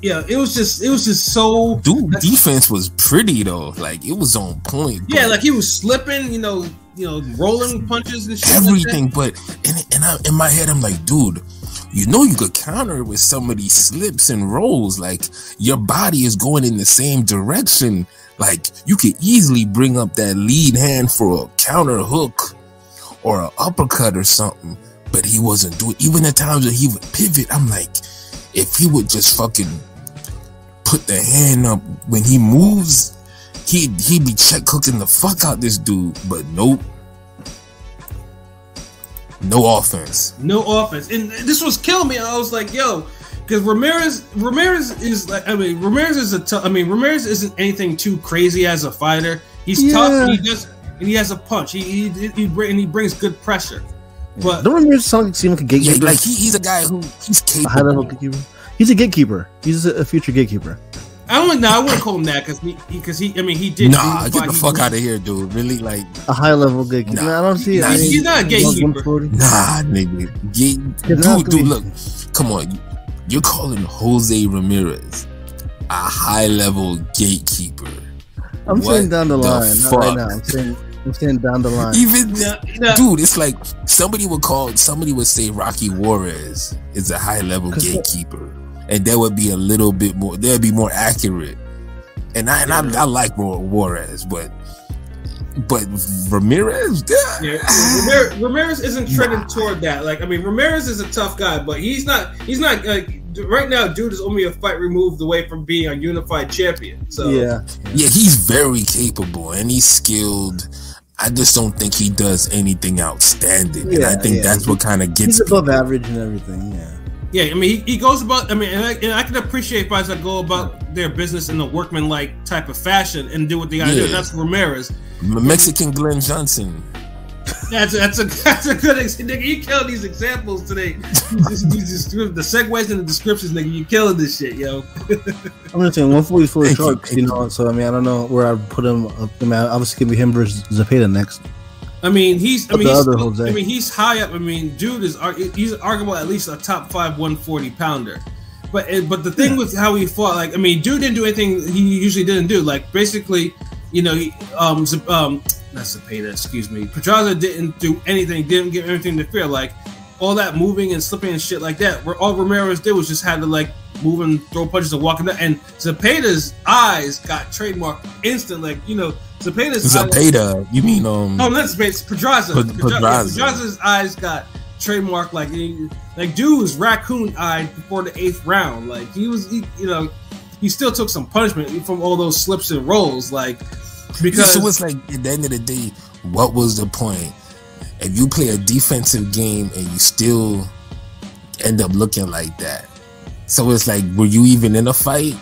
Yeah, it was just so. Dude, defense was pretty though. Like it was on point. Yeah, like he was slipping, rolling punches and shit. Everything, like but in my head, I'm like, dude, you could counter with some of these slips and rolls. Like your body is going in the same direction. Like you could easily bring up that lead hand for a counter hook or an uppercut or something, but he wasn't doing. Even the times that he would pivot, I'm like, if he would just fucking put the hand up when he moves, he'd be check hooking the fuck out this dude. But nope, no offense, and this was killing me. I was like, yo, because Ramirez is like, Ramirez isn't anything too crazy as a fighter. He's tough. And he has a punch. He brings good pressure. But don't Ramirez seem like a gatekeeper? Yeah, like he's a guy who he's capable. A high-level gatekeeper. He's a gatekeeper. He's a future gatekeeper. I wouldn't call him that because he did. Nah, get the fuck out of here, dude. Really, like a high-level gatekeeper. Nah, I don't see it. He's not a gatekeeper. Nah, nigga. Dude, look, come on. You're calling Jose Ramirez a high-level gatekeeper. I'm saying down the line, not right now. I'm saying down the line. Dude, it's like somebody would say Rocky Juarez is a high level gatekeeper, and that would be a little bit more. That would be more accurate. And I like Juarez, but Ramirez, Ramirez isn't trending toward that. Like, Ramirez is a tough guy, but he's not like right now, dude is only a fight removed away from being a unified champion. So Yeah, he's very capable and he's skilled. I just don't think he does anything outstanding, and I think that's what kind of gets. He's above average and everything. Yeah. Yeah, I mean, he goes about. I mean, and I can appreciate fights that go about their business in a workman-like type of fashion and do what they gotta do. And that's Ramirez, Mexican Glenn Johnson. That's a good example. Nigga, you killing these examples today. The segues and the descriptions, nigga. You killing this shit, yo. I'm gonna say 140 is fully short, you know. So I mean, I don't know where I'd put him. I mean, obviously, gonna be him versus Zepeda next. I mean, he's high up. I mean, dude he's arguable at least a top 5 140 pounder. But the thing with how he fought, like, I mean, dude didn't do anything he usually didn't do. Like, basically, you know, not Zepeda, excuse me. Pedraza didn't do anything, didn't get anything to fear. Like, all that moving and slipping and shit like that. Where all Ramirez did was just had to, like, move and throw punches and walk in there. And Zepeda's eyes got trademarked instant. Like, you know, Zepeda, you mean no, not Zepeda, it's Pedraza. Pedraza. Pedraza's eyes got trademarked like dude was raccoon-eyed before the 8th round. Like he still took some punishment from all those slips and rolls. Like because so it's like at the end of the day, what was the point? If you play a defensive game and you still end up looking like that, so it's like, were you even in a fight,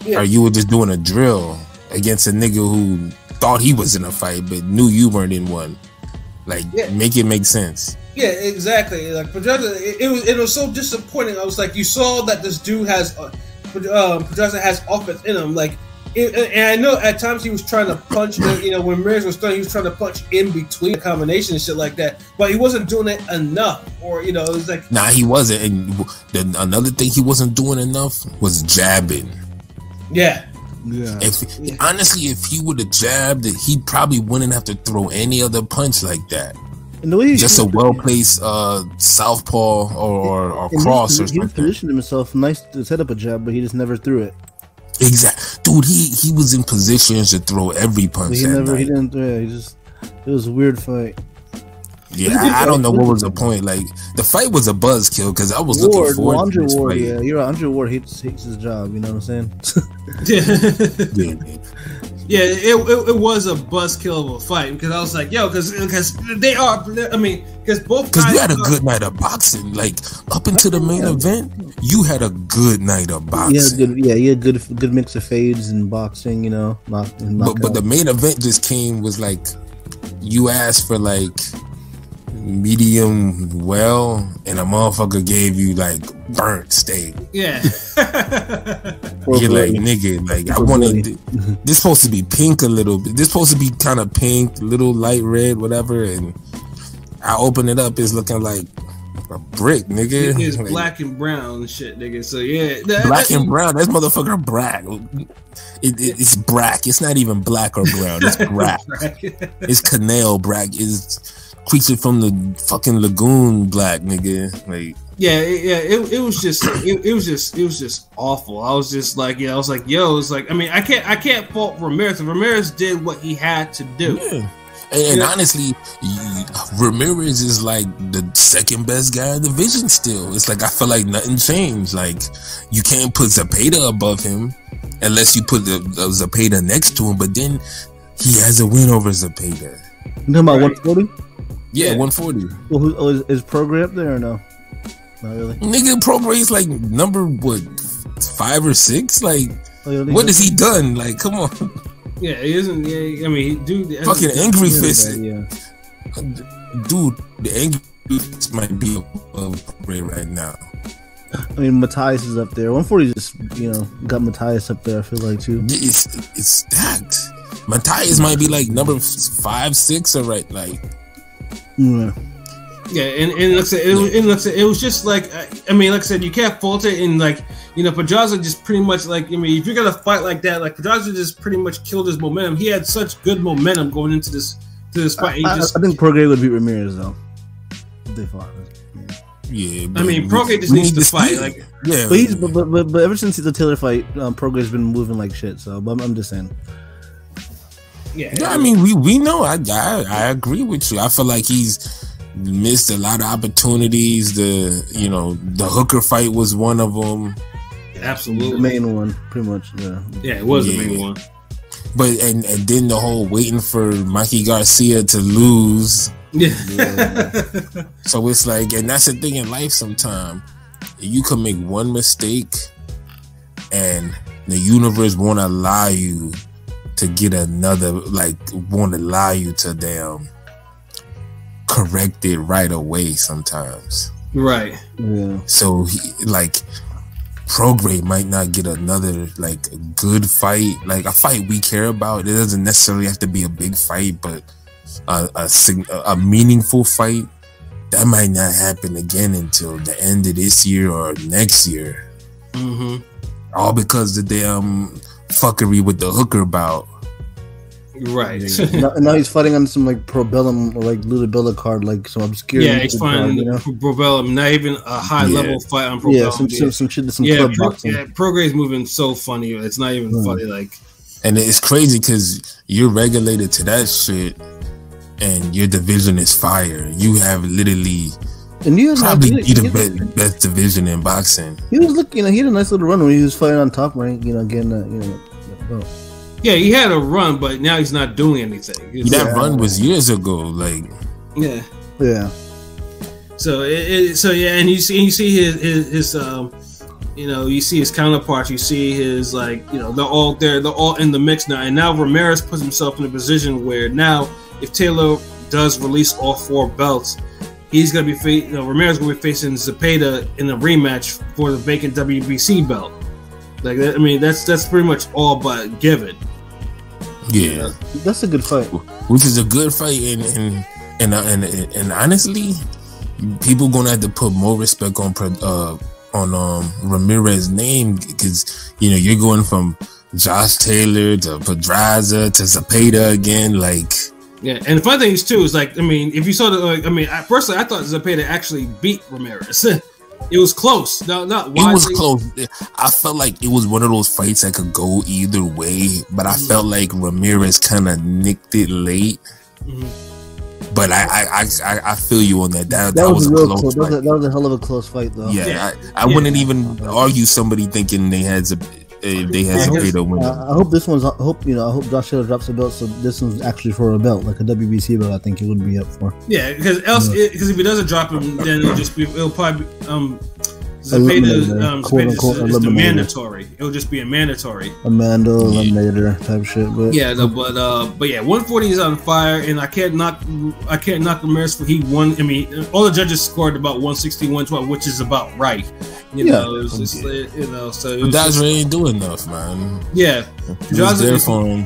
or you were just doing a drill against a nigga who thought he was in a fight but knew you weren't in one? Like, make it make sense. Yeah, exactly. Like Pedraza, it was so disappointing. I was like, you saw that this dude has Pedraza has offense in him. Like, and I know at times he was trying to punch. You know, when Ramirez was throwing, he was trying to punch in between the combination and shit like that. But he wasn't doing it enough. Or it was like, nah, he wasn't. And another thing he wasn't doing enough was jabbing. Yeah. Yeah. Honestly, if he would have jabbed, he probably wouldn't have to throw any other punch like that. And the way just a well-placed southpaw or cross or something. He positioned himself nice to set up a jab, but he just never threw it. Exactly, dude. He was in positions to throw every punch. He didn't. Yeah, it was a weird fight. Yeah, I don't know what was the point. Like, the fight was a buzzkill because I was looking forward to this fight. Yeah, you're right. Andre Ward hates his job. You know what I'm saying? Yeah, it was a buzzkill of a fight because I was like, yo, because they are. I mean, because you had a good night of boxing. Like, up until the main event, you had a good night of boxing. You had good mix of fades and boxing. You know, but the main event just was like, you asked for like medium well, and a motherfucker gave you like burnt steak. Yeah. You're like, nigga, like, I wanted this supposed to be pink a little bit. This supposed to be kind of pink, little light red, whatever, and I open it up, it's looking like a brick, nigga. It's like, black and brown and shit, nigga. So yeah, black and brown. That's motherfucker black. It's brack. It's not even black or brown. It's brack. It's canal brack. It's creature from the fucking lagoon black, nigga. Like, it was just awful. I was just like, I mean, I can't fault Ramirez. Ramirez did what he had to do. Yeah. And honestly, Ramirez is like the second best guy in the division still. It's like, I feel like nothing changed. Like, you can't put Zepeda above him unless you put the Zepeda next to him, but then he has a win over Zepeda. You talking about 140? Yeah, 140. Well, is Prograis up there or no? Not really. Nigga, Prograis is like number, what, 5 or 6? Like, what has he done? Like, come on. Yeah, he isn't. Yeah, I mean, dude. Fucking angry fist. Yeah. Dude, the angry fist might be above Prograis right now. I mean, Matthias is up there. 140 just, got Matthias up there, I feel like, too. It's stacked. Matthias might be like number 5, 6, or right, like. Yeah, and like I said, it was just like, I mean, like I said, you can't fault it. And like, Pedraza just pretty much, like, I mean, if you're gonna fight like that, like, Pedraza just pretty much killed his momentum. He had such good momentum going into this fight. I think Prograis would beat Ramirez though. If they fought. Yeah, I mean, Prograis just needs to fight. Like, yeah, but ever since the Taylor fight, Prograis been moving like shit. So, but I'm just saying. Yeah, I mean, we know. I agree with you. I feel like he's missed a lot of opportunities. The Hooker fight was one of them. Absolutely, the main one, pretty much. Yeah, yeah, it was the main one. But and then the whole waiting for Mikey Garcia to lose. Yeah. So it's like, and that's the thing in life. Sometimes you can make one mistake, and the universe won't allow you to get another. Like, won't allow you to damn correct it right away. Sometimes, right? Yeah. So Prograde might not get another like good fight, like a fight we care about. It doesn't necessarily have to be a big fight, but a meaningful fight that might not happen again until the end of this year or next year. Mm-hmm. All because the damn fuckery with the Hooker bout. Right. Now he's fighting on some like Pro Bellum or like Ludabella card, like some obscure. Yeah, he's fighting card, Pro Bellum. Not even a high level fight on Pro Bellum. Some shit, some club boxing. Yeah, Prograde's moving so funny. It's not even funny. Like, and it's crazy because you're regulated to that shit, and your division is fire. You have literally. And you probably be the best division in boxing. He was looking, he had a nice little run when he was fighting on Top Rank, getting well. Yeah, he had a run, but now he's not doing anything. That run was years ago, like. Yeah. So and you see his you see his counterparts, you see his they're all there, they're all in the mix now, and now Ramirez puts himself in a position where now if Taylor does release all 4 belts, he's gonna be Ramirez gonna be facing Zepeda in a rematch for the vacant WBC belt. Like that, I mean, that's pretty much all but given. Yeah, that's a good fight. Which is a good fight, and honestly, people gonna have to put more respect on Ramirez's name, because you're going from Josh Taylor to Pedraza to Zepeda again, like. Yeah, and the funny thing is too is if you saw personally I thought Zepeda actually beat Ramirez. It was close. No, not widely. It was close. I felt like it was one of those fights that could go either way, but I felt like Ramirez kind of nicked it late. Mm-hmm. But I feel you on that. That was a real close fight. That was a hell of a close fight, though. Yeah. I wouldn't even argue somebody thinking they had Zepeda win. I hope this one's. I hope Josh Taylor drops a belt, so this one's actually for a belt, like a WBC belt. I think it would be up for. Yeah, because if he doesn't drop him, then it'll probably be Zepeda's is the mandatory. It'll just be a mandatory. A Mando eliminator type shit, but yeah, but 140 is on fire, and I can't knock Ramirez for he won. I mean, all the judges scored about 160, 112, which is about right. It was just so Pedraza ain't do enough, man. Yeah, Pedraza there for him.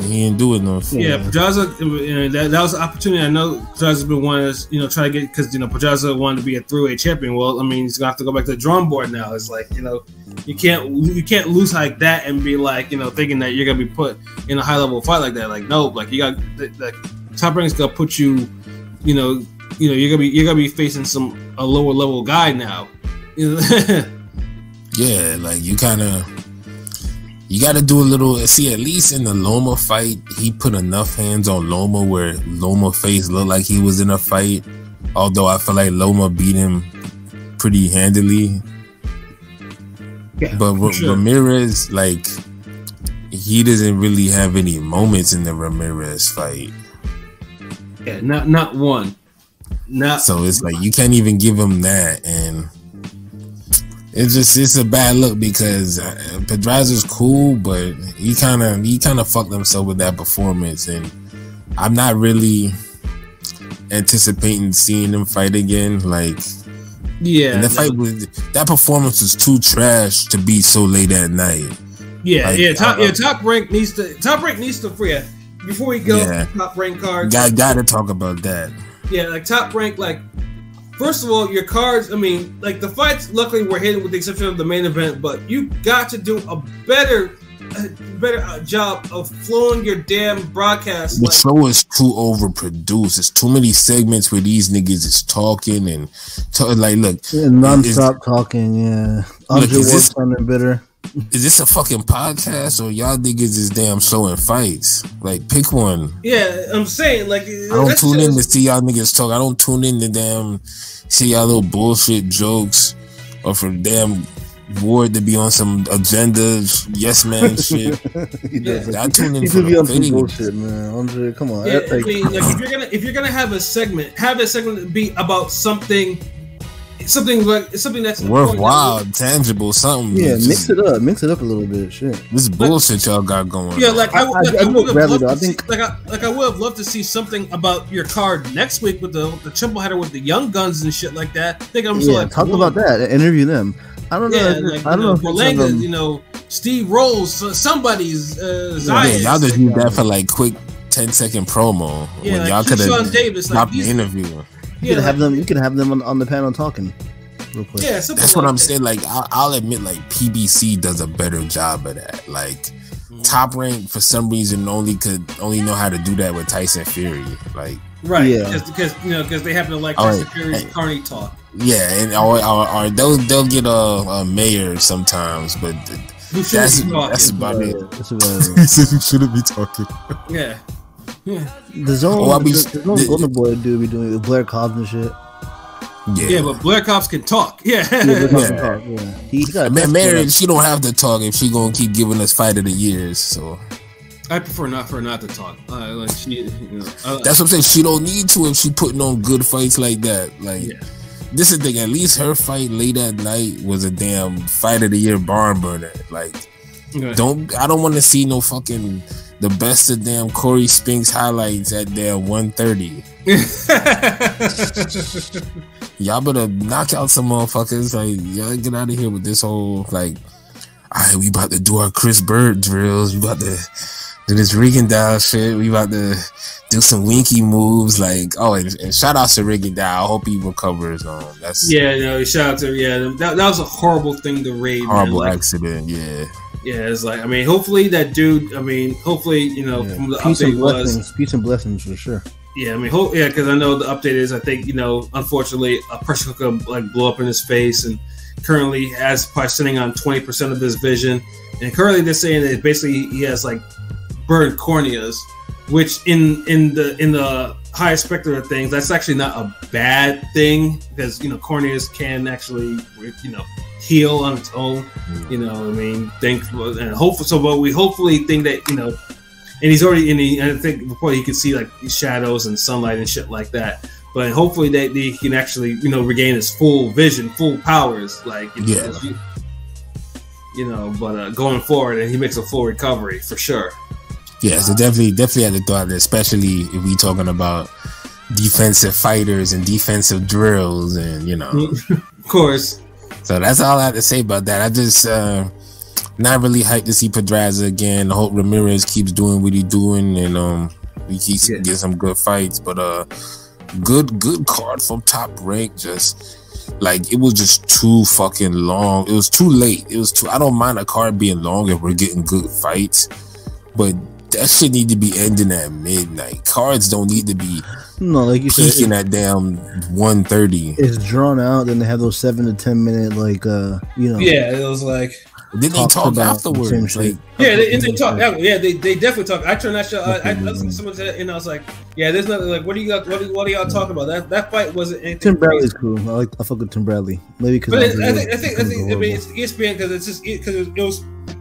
He ain't do enough. Yeah, Pedraza. That was an opportunity. I know Pedraza's been wanting to try to get, because Pedraza wanted to be a three-way champion. Well, I mean, he's gonna have to go back to the drawing board now. It's like you can't lose like that and be like thinking that you're gonna be put in a high level fight like that. Like no, like you got Top Rank's gonna put you. You're gonna be facing a lower level guy now. Yeah, like you got to do a little. See, at least in the Loma fight, he put enough hands on Loma where Loma's face looked like he was in a fight. Although I feel like Loma beat him pretty handily. Yeah, but Ramirez, like, he doesn't really have any moments in the Ramirez fight. Yeah, not one. So it's like you can't even give him that, and it's a bad look because Pedraza's cool, but he kind of fucked himself with that performance, and I'm not really anticipating seeing him fight again. Like, yeah, and that performance was too trash to be so late at night. Yeah, like, Top Rank needs to free it. Before we go, Top Rank cards. Got to talk about that. Yeah, like Top Rank, like. First of all, your cards, I mean, like the fights, luckily were hidden with the exception of the main event, but you got to do a better job of flowing your damn broadcast. The show is too overproduced. It's too many segments where these niggas is talking and look. Non-stop talking, yeah. Andre Ward sounding bitter. Is this a fucking podcast or y'all niggas is damn showing fights? Like, pick one. Yeah, I'm saying, like, I don't tune in to see y'all niggas talk. I don't tune in to damn see y'all little bullshit jokes or for damn Ward to be on some agenda yes man shit. I tune in for the bullshit, man. Andre, come on. Yeah, I mean, like, if you're gonna have a segment be about something that's worthwhile, tangible, something. Yeah, mix it up a little bit. Shit, this bullshit y'all got going. Yeah, on. like I would have loved to see something about your card next week with the triple header with the young guns and shit like that. I think I'm talk about that. Interview them. I don't know. Yeah, I don't know. Berlanga, Steve Rolls, somebody's Zion. Y'all just need that for like quick 10-second promo. Yeah, when y'all could have stopped the interview. You can have them on the panel talking real quick. Yeah, that's what I'm saying. Like, I'll admit, like, PBC does a better job of that. Like, Top Rank for some reason only know how to do that with Tyson Fury. Like, right? Yeah, because they happen to like Tyson Fury's carny talk. Yeah, and or they'll get a mayor sometimes, but that's about it. He said you shouldn't be talking. Yeah. Yeah. The zone Golden Boy dude be doing with Blair Cobbs and shit. Yeah, but Blair Cobbs can talk. Yeah. He got Mary, she don't have to talk if she gonna keep giving us fight of the years. So I prefer not to talk. That's what I'm saying. She don't need to if she putting on good fights like that. Like, this is the thing. At least her fight late at night was a damn fight of the year barn burner. Like, I don't want to see no fucking the best of damn Corey Spinks highlights at damn 130. Y'all better knock out some motherfuckers. Like, y'all get out of here with this whole like, alright, we about to do our Chris Bird drills. We about to do this Rigondeaux shit. We about to do some winky moves. Like, and shout out to Rigondeaux. I hope he recovers. Shout out to that was a horrible thing to raid. Horrible accident. Yeah. Yeah, it's like, I mean, hopefully that dude. I mean, hopefully, from the update was peace and blessings for sure. Yeah, I mean, because I know the update is, I think, unfortunately, a pressure cooker like blew up in his face, and currently has probably sitting on 20% of his vision, and currently they're saying that basically he has like burned corneas, which in the highest spectrum of things, that's actually not a bad thing, because corneas can actually heal on its own. I mean, and hopefully, but we hopefully think that and he's already I think before he could see like shadows and sunlight and shit like that. But hopefully that he can actually regain his full vision, full powers, like But going forward, and he makes a full recovery for sure. Yeah, so definitely had to thought that, especially if we talking about defensive fighters and defensive drills, and of course. So that's all I have to say about that. I just not really hyped to see Pedraza again. I hope Ramirez keeps doing what he's doing, and we keep getting some good fights. But good card from Top Rank. Just like, it was just too fucking long. It was too late. I don't mind a card being long if we're getting good fights, but that shit need to be ending at midnight. Cards don't need to be like you peaking at damn 1:30. It's drawn out. Then they have those 7 to 10 minute Yeah, it was like. Then they talk afterwards. Like, they talk. Yeah, they definitely talk. I turned that show. I listened to someone say that, and I was like, yeah, there's nothing. Like, what are y'all talking about? That fight wasn't anything. Tim Bradley's cool. I fuck with Tim Bradley. Maybe because I think it's ESPN, because it's just because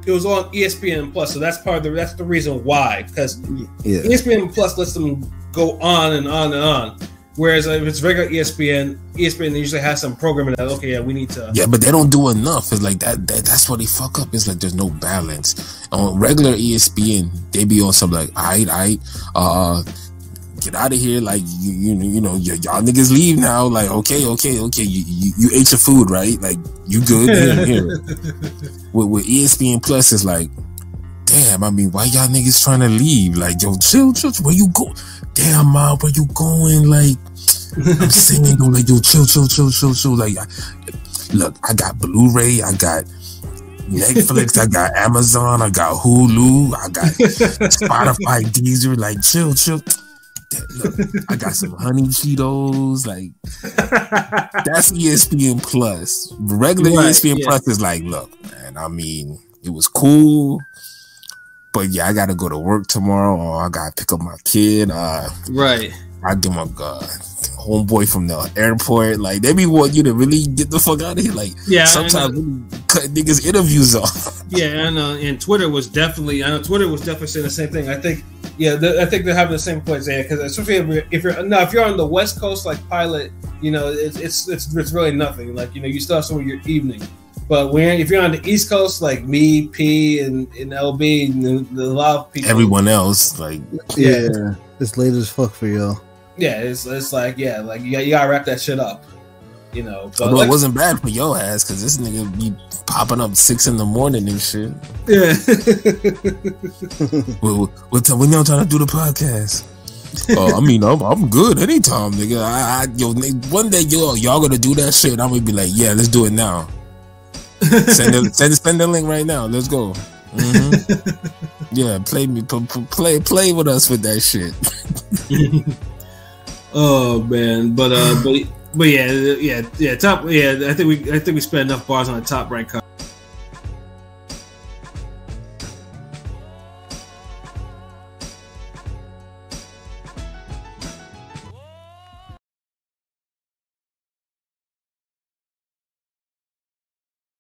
it was on ESPN Plus, so that's that's the reason why, because ESPN Plus lets them go on and on and on. Whereas if it's regular ESPN they usually has some programming that we need to. Yeah, but they don't do enough. It's like that's what they fuck up. It's like there's no balance. On regular ESPN, they be on something like, get out of here. Like, y'all niggas leave now. Like, okay. You ate your food, right? Like, you good here. With ESPN Plus, it's like, damn, I mean, why y'all niggas trying to leave? Like, yo, chill, where you go? Damn, Ma, where you going? Like, I'm saying, like, yo, chill. Like, look, I got Blu-ray, I got Netflix, I got Amazon, I got Hulu, I got Spotify, Deezer. Like, chill. Look, I got some honey Cheetos. Like, that's ESPN Plus. Regular ESPN Plus is like, look, man, I mean, it was cool. But yeah, I gotta go to work tomorrow, or I gotta pick up my kid. Right. I give my homeboy from the airport. Like, they be want you to really get the fuck out of here. Like, yeah, sometimes really cut niggas' interviews off. Yeah, and Twitter was definitely saying the same thing. I think, I think they're having the same points there, because especially if you're on the West Coast, like Pilot, it's really nothing. Like, you still have some of your evening. But if you're on the East Coast, like me, P, and LB, and a lot of people, everyone else, like, yeah, it's late as fuck for y'all. Yeah, it's like, you gotta wrap that shit up, But although it wasn't bad for your ass, because this nigga be popping up 6 a.m. and shit. Yeah. When y'all trying to do the podcast? I mean, I'm good anytime, nigga. One day y'all gonna do that shit. I'm gonna be like, yeah, let's do it now. Send the link right now. Let's go. Mm-hmm. Yeah, play with us with that shit. Oh man, but yeah, top. Yeah, I think we spent enough bars on the top right card.